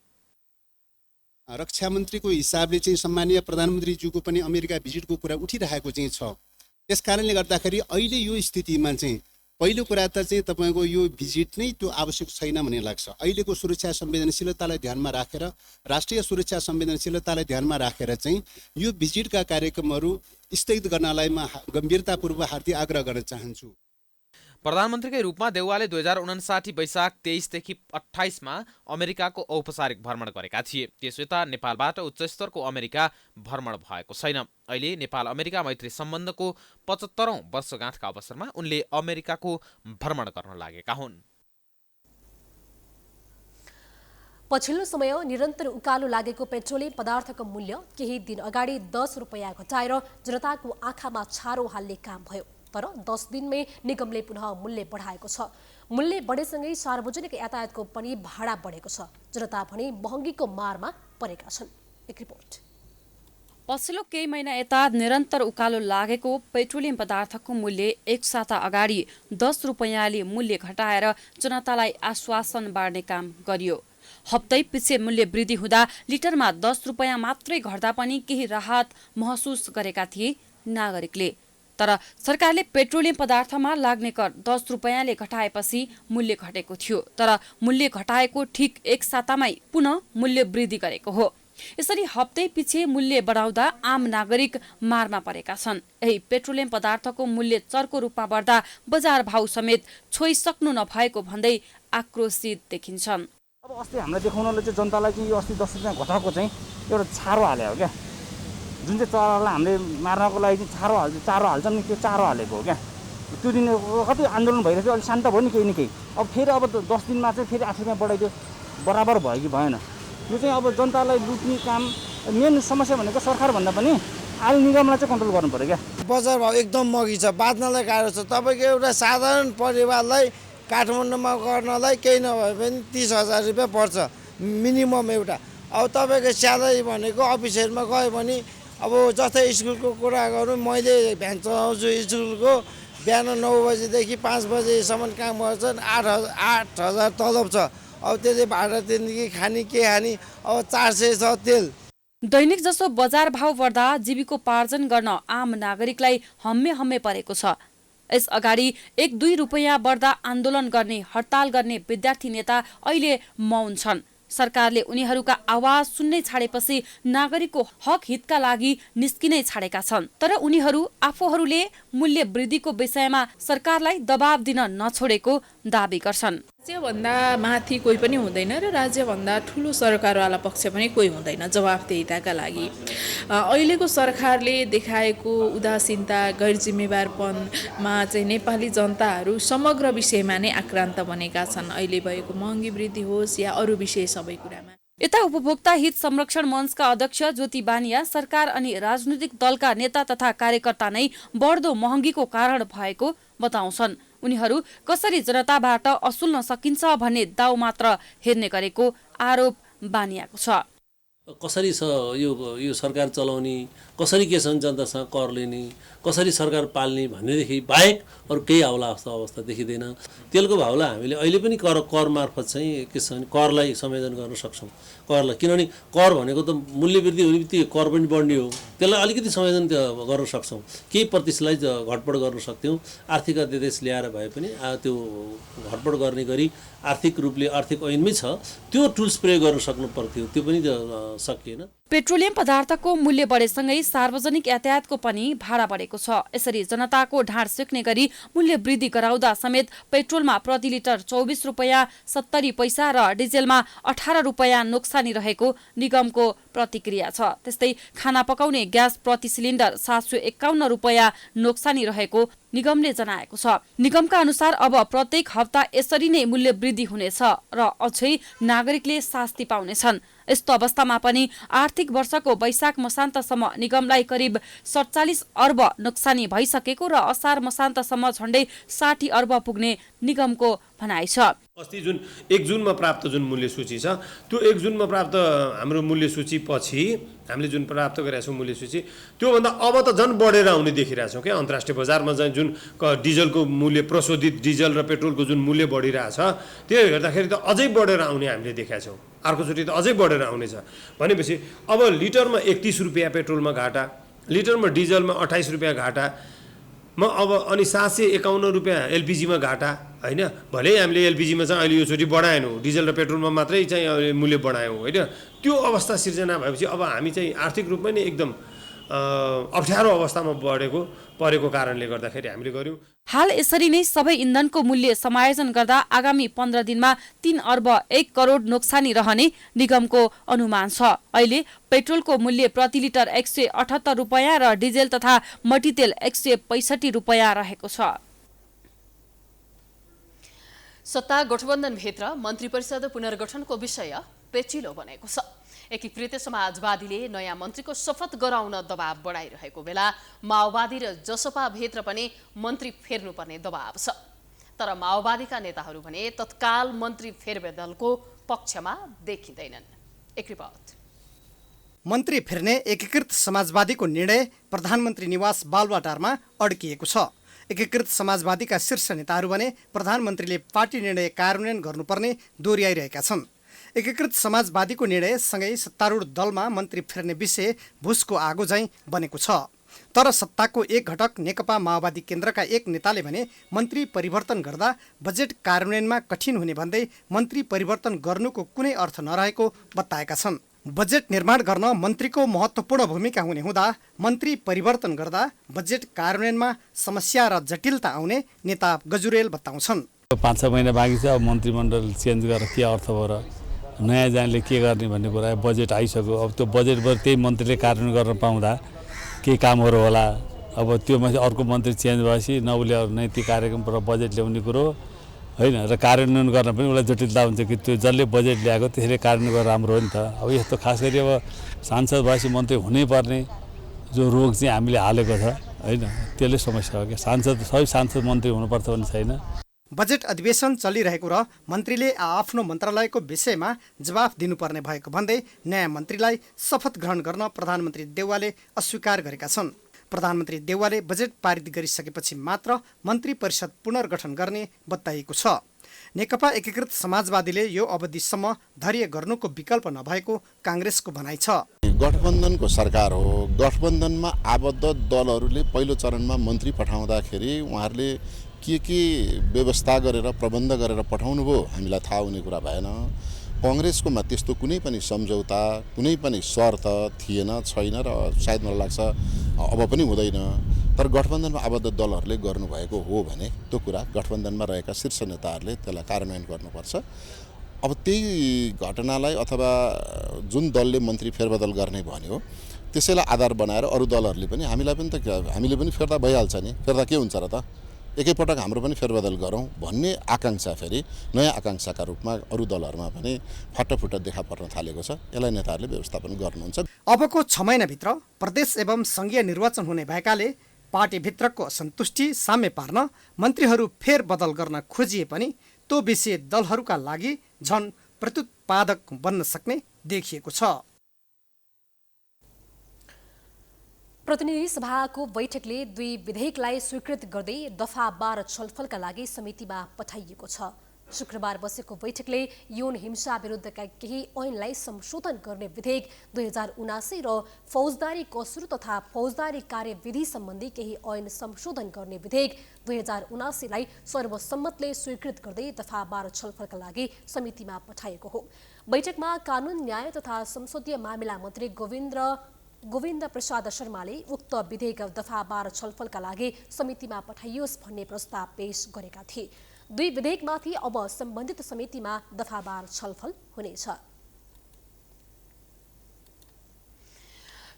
रक्षा मन्त्रीको हिसाबले चाहिँ सम्मानीय प्रधानमन्त्रीज्यूको पनि अमेरिका भिजिटको कुरा उठिरहेको चाहिँ छ। त्यस कारणले गर्दाखेरि अहिले यो स्थितिमा चाहिँ पहिलो कुरा त चाहिँ तपाईँको यो भिजिट नै त्यो आवश्यक छैन भन्ने लाग्छ। अहिलेको सुरक्षा संवेदनशीलतालाई ध्यानमा राखेर, राष्ट्रिय सुरक्षा संवेदनशीलतालाई ध्यानमा राखेर चाहिँ यो भिजिटका कार्यक्रमहरू स्थगित गर्नलाई म गम्भीरतापूर्वक हार्दिक आग्रह गर्न चाहन्छु। प्रधानमन्त्रीकै रूपमा देउवाले 2059 वैशाख 23देखि 28मा अमेरिकाको औपचारिक भ्रमण गरेका थिए। त्यसयता नेपालबाट उच्चस्तरको अमेरिका भ्रमण भएको छैन। अहिले नेपाल अमेरिका मैत्री सम्बन्धको 75औं वर्षगाँठका अवसरमा उनले अमेरिकाको भ्रमण गर्न लागेका हुन्। पछिल्लो समय निरन्तर उकालो लागेको पेट्रोलियम पदार्थको मूल्य केही दिन अगाडि 10 रुपैयाँ घटाएर जनताको आँखामा छारो हाल्ने काम भयो। तर 10 दिनमै निगमले पुनः मूल्य बढाएको छ। मूल्य बढेसँगै सार्वजनिक यातायातको पनि भाडा बढेको छ। जनता भने महँगीको मारमा परेका छन्। एक रिपोर्ट। पछिल्लो केही महिना यता निरन्तर उकालो लागेको पेट्रोलियम पदार्थको मूल्य एक साता अगाडि 10 रुपैयाँले मूल्य घटाएर जनतालाई आश्वासन बाँड्ने काम गरियो। हप्तै पछि मूल्य वृद्धि हुँदा लिटरमा 10 रुपैयाँ मात्रै घट्दा पनि केही राहत महसुस गरेका थिए नागरिकले। तर सरकारले पेट्रोलियम पदार्थमा लाग्ने कर 10 रुपैयाँले घटाएपछि मूल्य घटेको थियो, तर मूल्य घटाएको ठिक एक सातामै पुनः मूल्य वृद्धि गरेको हो। यसरी हप्तै पछि मूल्य बढाउँदा आम नागरिक मारमा परेका छन्। यही पेट्रोलियम पदार्थको मूल्य चर्को रूपमा बढ्दा बजार भाउ समेत छोइसक्नु नभएको भन्दै आक्रोशित देखिन्छन्। अब अस्ति हामीलाई देखाउनले चाहिँ जनतालाई चाहिँ यो अस्ति 10 रुपियाँ घटाएको चाहिँ एउटा छारो हाले हो क्या, जुन चाहिँ चरालाई हामीले मार्नको लागि चाहिँ चारो हाल्छन् नि, त्यो चारो हालेको हो क्या। त्यो दिन कति आन्दोलन भइरहेको थियो, अलिक शान्त भयो नि केही न केही। अब फेरि अब 10 दिनमा चाहिँ फेरि 8 रुपियाँ बढाइदियो, बराबर भयो कि भएन? यो चाहिँ अब जनतालाई लुट्ने काम। मेन समस्या भनेको सरकारभन्दा पनि आयल निगमलाई चाहिँ कन्ट्रोल गर्नु पऱ्यो क्या। बजार भाउ एकदम मगी छ, बाँच्नलाई गाह्रो छ। तपाईँको एउटा साधारण परिवारलाई काठमाडौँमा गर्नलाई केही नभए पनि 30,000 रुपियाँ पर्छ मिनिमम एउटा। अब तपाईँको स्यालेरी भनेको अफिसहरूमा गयो भने अब जस्तै स्कुलको कुरा गरौँ, मैले भ्यान चलाउँछु स्कुलको, बिहान 9 बजीदेखि 5 बजीसम्म काम गर्छन्, 8,000 तलब छ। अब त्यसले भाडा तिर्ने कि खाने के खाने, अब 400 छ तेल। दैनिक जसो बजार भाव बढ्दा जीविकोपार्जन गर्न आम नागरिकलाई हम्मे परेको छ। यस अगाडि 1-2 रुपैयाँ बढ्दा आन्दोलन गर्ने, हडताल गर्ने विद्यार्थी नेता अहिले मौन छन्। सरकारले उनीहरूका आवाज सुन्नै छाडेपछि नागरिकको हक हितका लागि निस्किनै छाडेका छन्। तर उनीहरू आफूहरूले मूल्य वृद्धिको विषयमा सरकारलाई दबाब दिन नछोडेको दाबी गर्छन्। राज्यभन्दा माथि कोही पनि हुँदैन र राज्यभन्दा ठुलो सरकारवाला पक्ष पनि कोही हुँदैन जवाफदेहिताका लागि। अहिलेको सरकारले देखाएको उदासीनता, गैर जिम्मेवारपनमा चाहिँ नेपाली जनताहरू समग्र विषयमा नै आक्रान्त बनेका छन्। अहिले भएको महँगी वृद्धि होस् या अरू विषय सबै कुरामा। यता उपभोक्ता हित संरक्षण मञ्चका अध्यक्ष ज्योति बानिया सरकार अनि राजनीतिक दलका नेता तथा कार्यकर्ता नै बढ्दो महँगीको कारण भएको बताउँछन्। उनीहरू कसरी जनताबाट असुल्न सकिन्छ भन्ने दाउ मात्र हेर्ने गरेको आरोप बानियाको छ। कसरी यो सरकार चलाउने, कसरी के छन् जनतासँग कर लिने, कसरी सरकार पाल्ने भन्नेदेखि बाहेक अरू केही अवस्था देखिँदैन। तेलको भाउलाई हामीले अहिले पनि कर मार्फत चाहिँ के छ भने करलाई संयोजन गर्न सक्छौँ। करलाई किनभने कर भनेको त मूल्य वृद्धि हुने बित्तिकै कर पनि बढ्ने हो, त्यसलाई अलिकति संयोजन गर्न सक्छौँ। केही प्रतिशतलाई घटबड गर्न सक्थ्यौँ। आर्थिक अध्यादेश ल्याएर भए पनि त्यो घटबड गर्ने गरी आर्थिक रूपले आर्थिक ऐनमै छ, त्यो टुल्स प्रयोग गर्न सक्नु पर्थ्यो, त्यो पनि सकिएन। पेट्रोलियम पदार्थको मूल्य बढेसँगै सार्वजनिक यातायातको पनि भाडा बढेको छ। यसरी जनताको ढाड सेक्ने गरी मूल्य वृद्धि गराउँदा समेत पेट्रोलमा प्रति लिटर 24 रुपैयाँ 70 पैसा र डिजेलमा 18 रुपैयाँ नोक्सानी रहेको निगमको प्रतिक्रिया छ। त्यस्तै खाना पकाउने ग्यास प्रति सिलिन्डर 751 रुपैयाँ नोक्सानी रहेको निगमले जनाएको छ। निगमका अनुसार अब प्रत्येक हप्ता यसरी नै मूल्य वृद्धि हुनेछ र अझै नागरिकले शास्ति पाउनेछन्। यस्तो अवस्थामा पनि आर्थिक वर्षको वैशाख मसान्तसम्म निगमलाई करिब 47 अर्ब नोक्सानी भइसकेको र असार मसान्तसम्म झण्डै 60 अर्ब पुग्ने निगमको भनाइ छ। अस्ति जुन 1 जुनमा प्राप्त जुन मूल्य सूची छ, त्यो 1 जुनमा प्राप्त हाम्रो मूल्य सूची पछि हामीले जुन प्राप्त गरेका छौँ मूल्य सूची, त्योभन्दा अब त झन् बढेर आउने देखिरहेछौँ क्या। अन्तर्राष्ट्रिय बजारमा चाहिँ जुन डिजलको मूल्य, प्रशोधित डिजल र पेट्रोलको जुन मूल्य बढिरहेछ, त्यो हेर्दाखेरि त अझै बढेर आउने हामीले देखेका छौँ। अर्कोचोटि त अझै बढेर आउनेछ भनेपछि अब लिटरमा 31 रुपैयाँ पेट्रोलमा घाटा, लिटरमा डिजलमा 28 रुपैयाँ घाटा, अब अनि 751 रुपैयाँ एलपिजीमा घाटा होइन। भले हामीले एलपिजीमा चाहिँ अहिले योचोटि बढाएनौँ, डिजल र पेट्रोलमा मात्रै चाहिँ मूल्य बढायौँ होइन। त्यो अवस्था सिर्जना भएपछि अब हामी चाहिँ आर्थिक रूपमा नै एकदम अप्ठ्यारो अवस्थामा परेको कारणले गर्दाखेरि हामीले गर्यौँ। हाल यसरी नै सबै इन्धनको मूल्य समायोजन गर्दा आगामी 15 दिनमा 3 अर्ब 1 करोड नोक्सानी रहने निगमको अनुमान छ। अहिले पेट्रोलको मूल्य प्रति लिटर 178 रुपैयाँ र डिजेल तथा मट्टीतेल 165 रुपैयाँ रहेको छ। सत्ता गठबन्धनभित्र मन्त्री परिषद पुनर्गठनको विषय पेचिलो बनेको छ। एकीकृत समाजवादीले नयाँ मन्त्रीको शपथ गराउन दबाव बढाइरहेको बेला माओवादी र जसपा भित्र पनि मन्त्री फेर्नुपर्ने दबाव छ। तर माओवादीका नेताहरू भने तत्काल मन्त्री फेरबदलको पक्षमा देखिँदैनन्। एक रिपोर्ट। मन्त्री फेर्ने एकीकृत समाजवादीको निर्णय प्रधानमन्त्री निवास बालुवाटारमा अड्किएको छ। एकीकृत समाजवादीका शीर्ष नेताहरू भने प्रधानमन्त्रीले पार्टी निर्णय कार्यान्वयन गर्नुपर्ने दोहोर्याइरहेका छन्। एकीकृत समाजवादीको निर्णय सँगै सत्तारूढ दलमा मन्त्री फेर्ने विषय भुसको आगो झैँ बनेको छ। तर सत्ताको एक घटक नेकपा माओवादी केन्द्रका एक नेताले भने मन्त्री परिवर्तन गर्दा बजेट कार्यान्वयनमा कठिन हुने भन्दै मन्त्री परिवर्तन गर्नुको कुनै अर्थ नरहेको बताएका छन्। बजेट निर्माण गर्न मन्त्रीको महत्त्वपूर्ण भूमिका हुने हुँदा मन्त्री परिवर्तन गर्दा बजेट कार्यान्वयनमा समस्या र जटिलता आउने नेता गजुरेल बताउँछन्। 5-6 महिना बाँकी छ, अब मन्त्रीमण्डल चेन्ज गरेर के अर्थ भयो र नयाँ जानले के गर्ने भन्ने कुरा। बजेट आइसक्यो, अब त्यो बजेटबाट त्यही मन्त्रीले कार्यान्वयन गर्न पाउँदा केही कामहरू होला। अब त्यो माथि अर्को मन्त्री चेन्ज भएपछि नउले नै त्यो कार्यक्रमबाट बजेट ल्याउने कुरो होइन र कार्यान्वयन गर्न पनि उसलाई जटिलता हुन्छ कि त्यो जसले बजेट ल्याएको त्यसले कार्यान्वयन गरेर राम्रो हो नि त। अब यस्तो खास गरी अब सांसद भएपछि मन्त्री हुनैपर्ने जो रोग चाहिँ हामीले हालेको छ होइन, त्यसले समस्या हो कि सबै सांसद मन्त्री हुनुपर्छ भन्ने छैन। बजेट अधिवेशन चलिरहेको र मन्त्रीले आफ्नो मन्त्रालयको विषयमा जवाफ दिनुपर्ने भएको भन्दै नयाँ मन्त्रीलाई शपथ ग्रहण गर्न प्रधानमन्त्री देउवाले अस्वीकार गरेका छन्। प्रधानमन्त्री देउवाले बजेट पारित गरिसकेपछि मात्र मन्त्री परिषद पुनर्गठन गर्ने बताइएको छ। नेकपा एकीकृत समाजवादीले यो अवधिसम्म धैर्य गर्नुको विकल्प नभएको काङ्ग्रेसको भनाइ छ। गठबन्धनको सरकार हो, गठबन्धनमा आबद्ध दलहरूले पहिलो चरणमा मन्त्री पठाउँदाखेरि उहाँहरूले के व्यवस्था गरेर प्रबन्ध गरेर पठाउनु भयो हामीलाई थाहा हुने कुरा भएन। काङ्ग्रेसकोमा त्यस्तो कुनै पनि सम्झौता कुनै पनि शर्त थिएन, छैन र सायद मलाई लाग्छ अब पनि हुँदैन। तर गठबन्धनमा आबद्ध दलहरूले गर्नुभएको हो भने त्यो कुरा गठबन्धनमा रहेका शीर्ष नेताहरूले त्यसलाई कार्यान्वयन गर्नुपर्छ। अब त्यही घटनालाई अथवा जुन दलले मन्त्री फेरबदल गर्ने भन्यो त्यसैलाई आधार बनाएर अरू दलहरूले पनि हामीले पनि फेर्दा भइहाल्छ नि, फेर्दा के हुन्छ र त, एकैपटक हाम्रो पनि फेरबदल गरौँ भन्ने आकाङ्क्षा फेरि नयाँ आकाङ्क्षाका रूपमा अरू दलहरूमा पनि फाटाफुट्टा देखा पर्न थालेको छ। यसलाई नेताहरूले व्यवस्थापन गर्नुहुन्छ। अबको 6 महिनाभित्र प्रदेश एवं सङ्घीय निर्वाचन हुने भएकाले पार्टीभित्रको असन्तुष्टि साम्य पार्न मन्त्रीहरू फेरबदल गर्न खोजिए पनि त्यो विषय दलहरूका लागि झन प्रत्युत्पादक बन्न सक्ने देखिएको छ। प्रतिनिधि सभाको बैठकले 2 विधेयकलाई स्वीकृत गर्दै दफा 12 छलफलका लागि समितिमा पठाइएको छ। शुक्रबार बसेको बैठकले यौन हिंसा विरुद्धका केही ऐनलाई संशोधन गर्ने विधेयक 2079 र फौजदारी कसुर तथा फौजदारी कार्यविधि सम्बन्धी केही ऐन संशोधन गर्ने विधेयक 2079 लाई सर्वसम्मतले स्वीकृत गर्दै दफा 12 छलफलका लागि समितिमा पठाइएको हो। बैठकमा कानुन न्याय तथा संसदीय मामिला मन्त्री गोविन्द प्रसाद शर्माले उक्त विधेयक दफा 12 छलफलका लागि समितिमा पठाइयोस् भन्ने प्रस्ताव पेश गरेका थिए। 2 विधेयकमाथि अब सम्बन्धित समितिमा दफा 12 छलफल हुनेछ।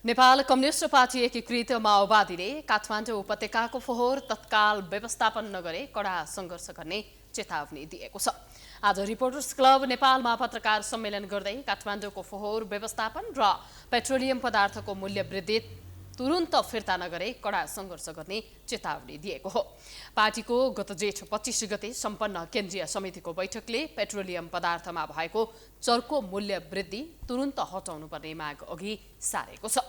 नेपाल कम्युनिस्ट पार्टी एकीकृत माओवादीले काठमाडौँ उपत्यकाको फोहोर तत्काल व्यवस्थापन नगरे कडा सङ्घर्ष गर्ने चेतावनी दिएको छ। आज रिपोर्टर्स क्लब नेपालमा पत्रकार सम्मेलन गर्दै काठमाडौँको फोहोर व्यवस्थापन र पेट्रोलियम पदार्थको मूल्य वृद्धि तुरुन्त फिर्ता नगरे कडा सङ्घर्ष गर्ने चेतावनी दिएको हो। पार्टीको गत जेठ 25 गते सम्पन्न केन्द्रीय समितिको बैठकले पेट्रोलियम पदार्थमा भएको चर्को मूल्य वृद्धि तुरुन्त हटाउनुपर्ने माग अघि सारेको छ।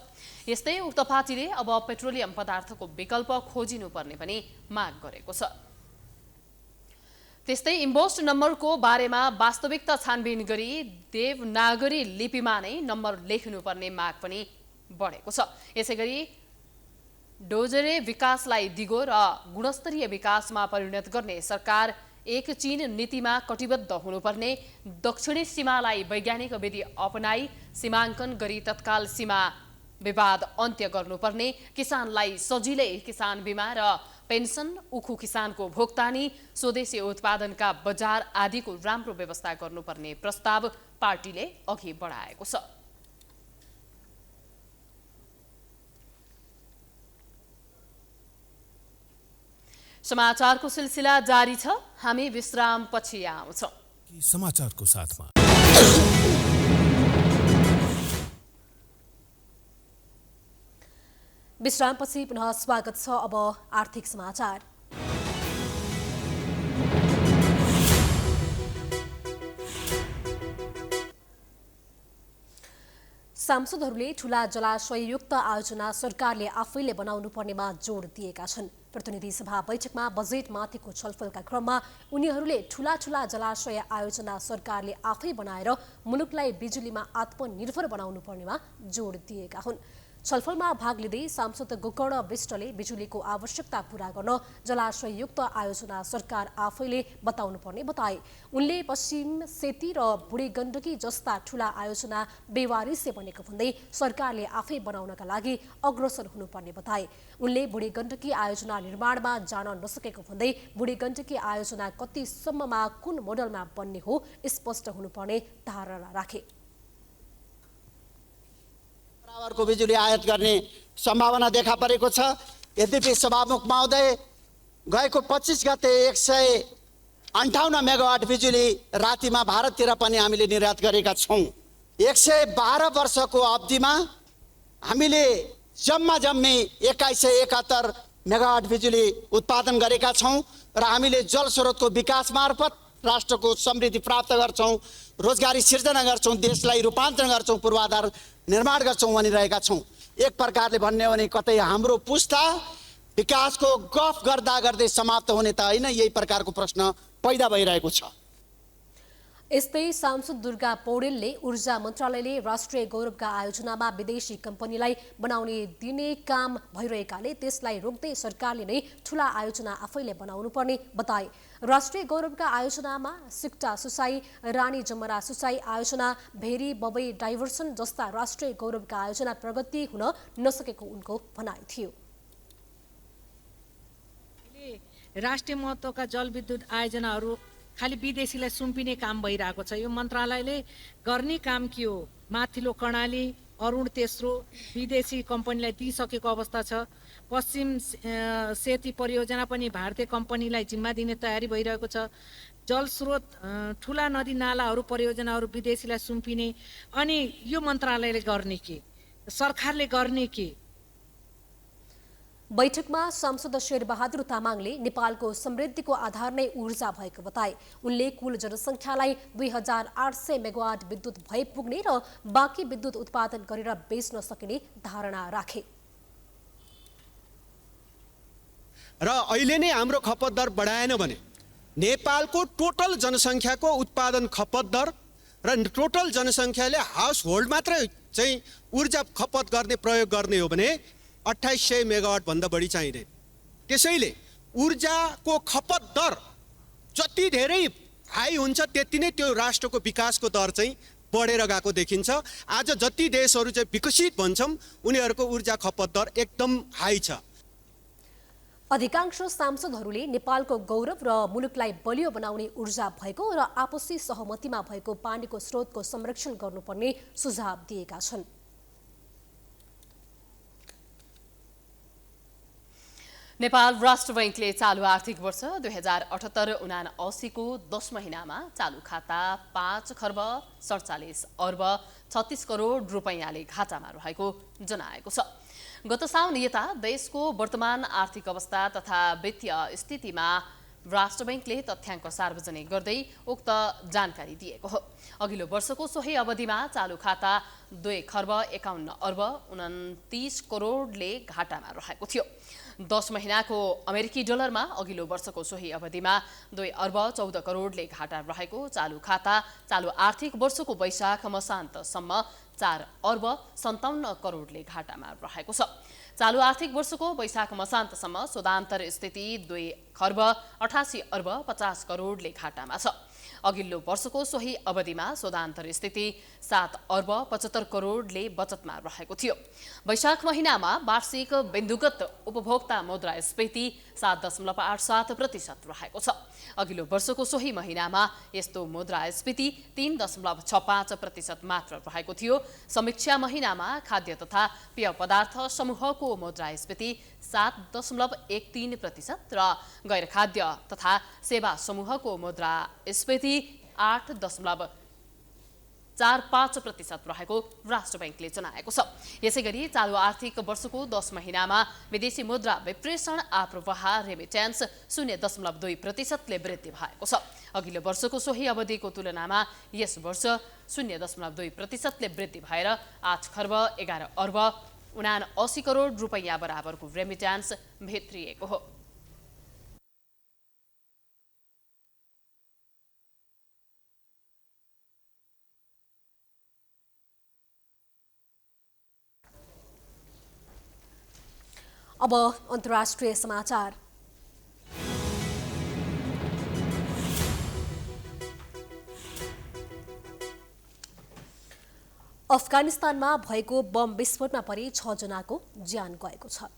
यस्तै उक्त पार्टीले अब पेट्रोलियम पदार्थको विकल्प खोजिनुपर्ने पनि माग गरेको छ। त्यस्तै इम्पोस्ट नम्बरको बारेमा वास्तविकता छानबिन गरी देवनागरी लिपिमा नै नम्बर लेख्नुपर्ने माग पनि बढेको छ। यसैगरी डोजरे विकासलाई दिगो र गुणस्तरीय विकासमा परिणत गर्ने सरकार एक चीन नीतिमा कटिबद्ध हुनुपर्ने, दक्षिणी सीमालाई वैज्ञानिक विधि अपनाई सीमाङ्कन गरी तत्काल सीमा विवाद अन्त्य गर्नुपर्ने, किसानलाई सजिलै किसान बीमा र पेन्सन, उखु किसानको भोक्तानी, स्वदेशी उत्पादनका बजार आदिको राम्रो व्यवस्था गर्नुपर्ने प्रस्ताव पार्टीले अघि बढाएको छ। समाचारको सिलसिला जारी छ। हामी विश्राम पछि आउँछौँ। समाचारको साथमा विश्रामपछि पुनः स्वागत छ। अब आर्थिक समाचार। सांसदहरूले ठूला जलाशययुक्त आयोजना सरकारले आफैले बनाउनु पर्नेमा जोड दिएका छन्। प्रतिनिधि सभा बैठकमा बजेटमाथिको छलफलका क्रममा उनीहरूले ठूला जलाशय आयोजना सरकारले आफै बनाएर मुलुकलाई बिजुलीमा आत्मनिर्भर बनाउनु पर्नेमा जोड दिएका हुन्। छलफलमा भाग लिँदै सांसद गोकर्ण विष्टले बिजुलीको आवश्यकता पूरा गर्न जलाशययुक्त आयोजना सरकार आफैले बताउनु पर्ने बताए। उनले पश्चिम सेती र बुढी गण्डकी जस्ता ठूला आयोजना बेवारिसे बनेको भन्दै सरकारले आफै बनाउनका लागि अग्रसर हुनुपर्ने बताए। उनले बुढी गण्डकी आयोजना निर्माणमा जान नसकेको भन्दै बुढी गण्डकी आयोजना कति सम्ममा कुन मोडलमा बन्ने हो स्पष्ट हुनुपर्ने धारणा राखे। बराबरको बिजुली आयात गर्ने सम्भावना देखा परेको छ। यद्यपि सभामुख महोदय गएको 25 गते 158 मेगावाट बिजुली रातिमा भारततिर पनि हामीले निर्यात गरेका छौँ। 112 वर्षको अवधिमा हामीले जम्मी 2171 मेगावाट बिजुली उत्पादन गरेका छौँ र हामीले जल स्रोतको विकास मार्फत राष्ट्रको समृद्धि प्राप्त गर्छौँ, रोजगारी सिर्जना गर्छौँ, देशलाई रूपान्तरण गर्छौँ, पूर्वाधार निर्माण गर्छौँ भनिरहेका छौँ। एक प्रकारले भन्ने हो भने कतै हाम्रो पुस्ता विकासको गफ गर्दा गर्दै समाप्त हुने त होइन, यही प्रकारको प्रश्न पैदा भइरहेको छ। यस्तै सांसद दुर्गा पौडेलले ऊर्जा मन्त्रालयले राष्ट्रिय गौरवका आयोजनामा विदेशी कम्पनीलाई बनाउने दिने काम भइरहेकाले त्यसलाई रोक्दै सरकारले नै ठूला आयोजना आफैले बनाउनु पर्ने बताए। राष्ट्रिय गौरवका आयोजनामा सिक्टा सुसाई, रानी जमरा सुसाई आयोजना, भेरी बबई डाइभर्सन जस्ता राष्ट्रिय गौरवका आयोजना प्रगति हुन नसकेको उनको भनाइ थियो। राष्ट्रिय महत्त्वका जलविद्युत आयोजनाहरू खालि विदेशीलाई सुम्पिने काम भइरहेको छ। यो मन्त्रालयले गर्ने काम के हो? माथिल्लो कर्णाली, अरुण तेस्रो विदेशी कम्पनीलाई दिइसकेको अवस्था छ। पश्चिम सेती परियोजना पनि भारतीय कम्पनीलाई जिम्मा दिने तयारी भइरहेको छ। जलस्रोत ठुला नदी नालाहरू परियोजनाहरू विदेशीलाई सुम्पिने, अनि यो मन्त्रालयले गर्ने के, सरकारले गर्ने के? बैठकमा सांसद शेरबहादुर तामाङले नेपालको समृद्धिको आधार नै ऊर्जा भएको बताए। उनले कुल जनसङ्ख्यालाई 2800 मेगावाट विद्युत भए पुग्ने र बाँकी विद्युत उत्पादन गरेर बेच्न सकिने धारणा राखे। र अहिले नै हाम्रो खपत दर बढाएन भने नेपालको टोटल जनसङ्ख्याको उत्पादन खपत दर र टोटल जनसङ्ख्याले हाउस होल्ड मात्रै चाहिँ ऊर्जा खपत गर्ने प्रयोग गर्ने हो भने 2800 मेगावाट भन्दा बढी चाहिने। त्यसैले ऊर्जाको खपत दर जति धेरै हाई हुन्छ त्यति नै त्यो राष्ट्रको विकासको दर चाहिँ बढेर गएको देखिन्छ। आज जति देशहरू चाहिँ विकसित भन्छौँ उनीहरूको ऊर्जा खपत दर एकदम हाई छ। अधिकांश सांसदहरूले नेपालको गौरव र मुलुकलाई बलियो बनाउने ऊर्जा भएको र आपसी सहमतिमा भएको पानीको स्रोतको संरक्षण गर्नुपर्ने सुझाव दिएका छन्। नेपाल राष्ट्र बैंकले चालू आर्थिक वर्ष 2078-79 को 10 महिनामा चालू खाता 5 खर्ब 47 अर्ब 36 करोड रुपैयाँले घाटामा रहेको जनाएको छ। गत साउन यता देशको वर्तमान आर्थिक अवस्था तथा वित्तीय स्थितिमा राष्ट्र बैंकले तथ्याङ्क सार्वजनिक गर्दै उक्त जानकारी दिएको हो। अघिल्लो वर्षको सोही अवधिमा चालू खाता 2 खर्ब 51 अर्ब 29 करोडले घाटामा रहेको थियो। 10 महिनाको अमेरिकी डलरमा अघिल्लो वर्षको सोही अवधिमा 2 अर्ब 14 करोडले घाटा रहेको चालू खाता चालू आर्थिक वर्षको वैशाख मसान्तसम्म 4 अर्ब 57 करोडले घाटामा रहेको छ। चालू आर्थिक वर्षको वैशाख मसान्तसम्म सोदान्तर स्थिति 2 खर्ब 88 अर्ब 50 करोडले घाटामा छ। अघिल्लो वर्षको सोही अवधिमा सोदान्तर स्थिति 7 अर्ब 75 करोडले बचतमा रहेको थियो। वैशाख महिनामा वार्षिक बिन्दुगत उपभोक्ता मुद्रास्फीति 7.87% रहेको छ। अघिल्लो वर्षको सोही महिनामा यस्तो मुद्रास्फीति 3.65% मात्र रहेको थियो। समीक्षा महिनामा खाद्य तथा पेय पदार्थ समूहको मुद्रास्फीति 7.13% र गैर खाद्य तथा सेवा समूहको मुद्रास्फीति 8.45% रहेको राष्ट्र बैंकले जनाएको छ। यसैगरी चालू आर्थिक वर्षको 10 महिनामा विदेशी मुद्रा विप्रेषण आप्रवाह रेमिट्यान्स 0.2%ले वृद्धि भएको छ। अघिल्लो वर्षको सोही अवधिको तुलनामा यस वर्ष 0.2%ले वृद्धि भएर 8 खर्ब 11 अर्ब 79 करोड रुपैयाँ बराबरको रेमिट्यान्स भित्रिएको हो। अब अन्तर्राष्ट्रिय समाचार। अफगानिस्तानमा भएको बम विस्फोटमा परि 6 जनाको ज्यान गएको छ।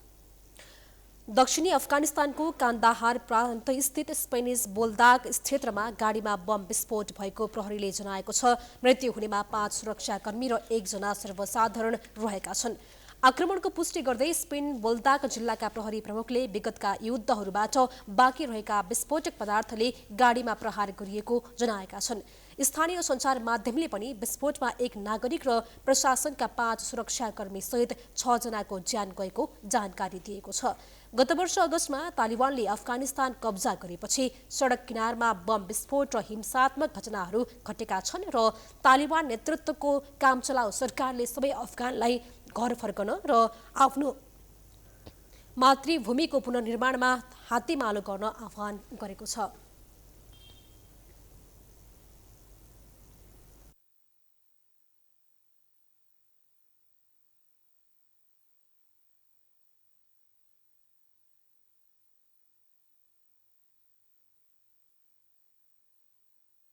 दक्षिणी अफगानिस्तानको कान्दाहार प्रान्तस्थित स्पेनिस बोल्दाग क्षेत्रमा गाडीमा बम विस्फोट भएको प्रहरीले जनाएको छ। मृत्यु हुनेमा 5 सुरक्षाकर्मी र 1 जना सर्वसाधारण रहेका छन्। आक्रमणको पुष्टि गर्दै स्पेन बोल्दाग जिल्लाका प्रहरी प्रमुखले विगतका युद्धहरूबाट बाँकी रहेका विस्फोटक पदार्थले गाडीमा प्रहार गरिएको जनाएका छन्। स्थानीय सञ्चार माध्यमले पनि विस्फोटमा 1 नागरिक र प्रशासनका 5 सुरक्षाकर्मी सहित 6 जनाको ज्यान गएको जानकारी दिएको छ। गत वर्ष अगस्तमा तालिबानले अफगानिस्तान कब्जा गरेपछि सडक किनारमा बम विस्फोट र हिंसात्मक घटनाहरू घटेका छन् र तालिबान नेतृत्वको कामचलाउ सरकारले सबै अफगानलाई घर फर्कन र आफ्नो मातृभूमिको पुनर्निर्माणमा हातेमालो गर्न आह्वान गरेको छ।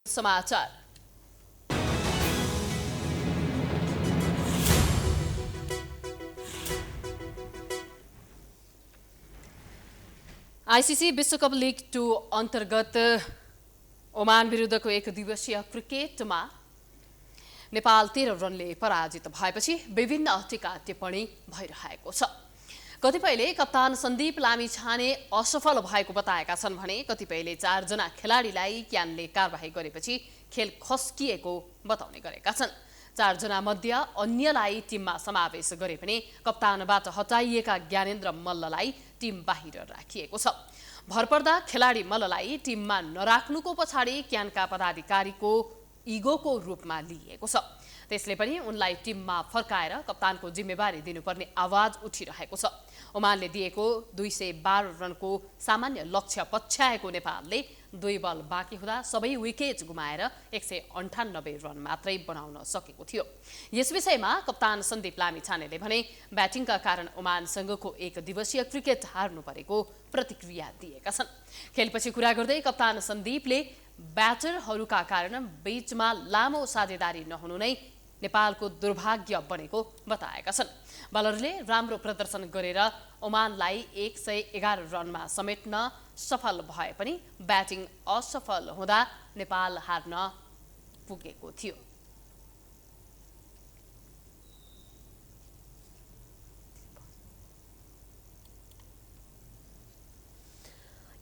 समाचार। आईसीसी विश्वकप लीग 2 अन्तर्गत ओमान विरुद्धको 1 दिवसीय क्रिकेटमा नेपाल 13 रनले पराजित भएपछि विभिन्न टीका टिप्पणी भइरहेको छ। कतिपयले कप्तान सन्दीप लामिछाने असफल भएको बताएका छन् भने कतिपयले 4 जना खेलाडीलाई क्यानले कारबाही गरेपछि खेल खस्किएको बताउने गरेका छन्। 4 जना मध्ये अन्यलाई टिममा समावेश गरे पनि कप्तानबाट हटाइएका ज्ञानेन्द्र मल्ललाई टिम बाहिर राखिएको छ। भरपर्दा खेलाडी मल्ललाई टिममा नराख्नुको पछाडि क्यानका पदाधिकारीको इगोको रूपमा लिएको छ। त्यसले पनि उनलाई टिममा फर्काएर कप्तानको जिम्मेवारी दिनुपर्ने आवाज उठिरहेको छ। ओमानले दिएको 212 रनको सामान्य लक्ष्य पछ्याएको नेपालले 2 बल बाँकी हुँदा सबै विकेट गुमाएर 198 रन मात्रै बनाउन सकेको थियो। यस विषयमा कप्तान सन्दीप लामिछानेले भने ब्याटिङका कारण ओमानसँगको 1 दिवसीय क्रिकेट हार्नु परेको प्रतिक्रिया दिएका छन्। खेलपछि कुरा गर्दै कप्तान सन्दीपले ब्याटरहरूका कारण बीचमा लामो साझेदारी नहुनु नै नेपालको दुर्भाग्य बनेको बताएका छन्। बलरले राम्रो प्रदर्शन गरेर ओमानलाई 111 रनमा समेट्न सफल भए पनि ब्याटिङ असफल हुँदा नेपाल हार्न पुगेको थियो।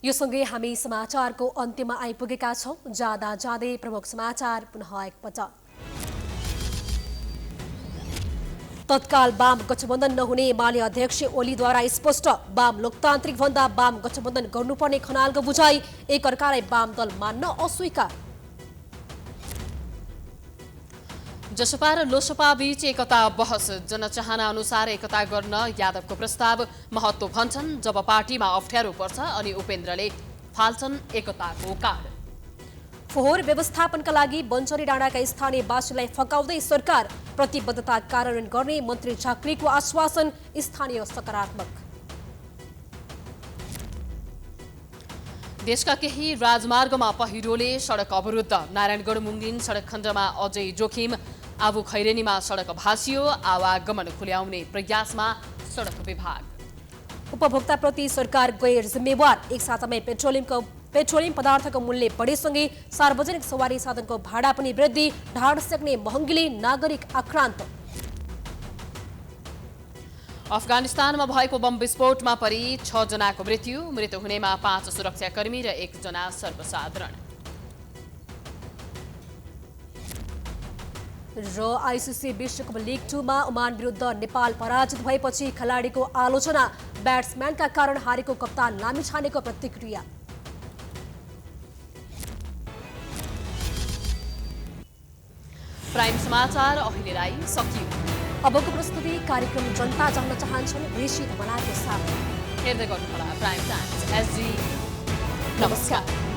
यो सँगै हामी समाचारको अन्त्यमा आइपुगेका छौं। जाँदा जाँदै प्रमुख समाचार पुनः एकपटक। तत्काल वाम गठबन्धन नहुने एमाले अध्यक्ष ओलीद्वारा स्पष्ट। वाम लोकतान्त्रिक भन्दा वाम गठबन्धन गर्नुपर्ने खनालको बुझाइ। एकअर्कालाई वाम दल मान्न अस्वीकार। जसपा र लोसपा बीच एकता बहस। जनचाहना अनुसार एकता गर्न यादवको प्रस्ताव। महत्त्व भन्छन् जब पार्टीमा अप्ठ्यारो पर्छ अनि उपेन्द्रले फाल्छन् एकताको कार्ड। फोहोर व्यवस्थापनका लागि बन्चरी डाँडाका स्थानीयवासीलाई फकाउँदै सरकार। प्रतिबद्धता कार्यान्वयन गर्ने मन्त्री झाँक्रीको आश्वासन। स्थानीय सकारात्मक। देशका केही राजमार्गमा पहिरोले सडक अवरुद्ध। नारायणगढ मुङ्गिन सडक खण्डमा अझै जोखिम। आबु खैरेनीमा सडक भासियो। आवागमन खुल्याउने प्रयासमा सडक विभाग। उपभोक्ताप्रति सरकार गैर जिम्मेवार। एक सातामै पेट्रोलियम पदार्थको मूल्य बढेसँगै सार्वजनिक सवारी साधनको भाडा पनि वृद्धि। ढाड सेक्ने महँगीले नागरिक आक्रान्त। अफगानिस्तानमा भएको बम विस्फोटमा परि 6 जनाको मृत्यु हुनेमा 5 सुरक्षाकर्मी र 1 जना सर्वसाधारण। र आईसीसी विश्वकप लीग 2 मा ओमान विरुद्ध नेपाल पराजित भएपछि खेलाडीको आलोचना। ब्याट्सम्यानका कारण हारेको कप्तान लामिछानेको प्रतिक्रिया। प्राइम समाचार अहिलेलाई सकियो। अबको प्रस्तुति कार्यक्रम जनता जान्न चाहन्छन् ऋषि धमलाको साथ। हेर्दै गर्नुहोला प्राइम टाइम्स एसडी। नमस्कार।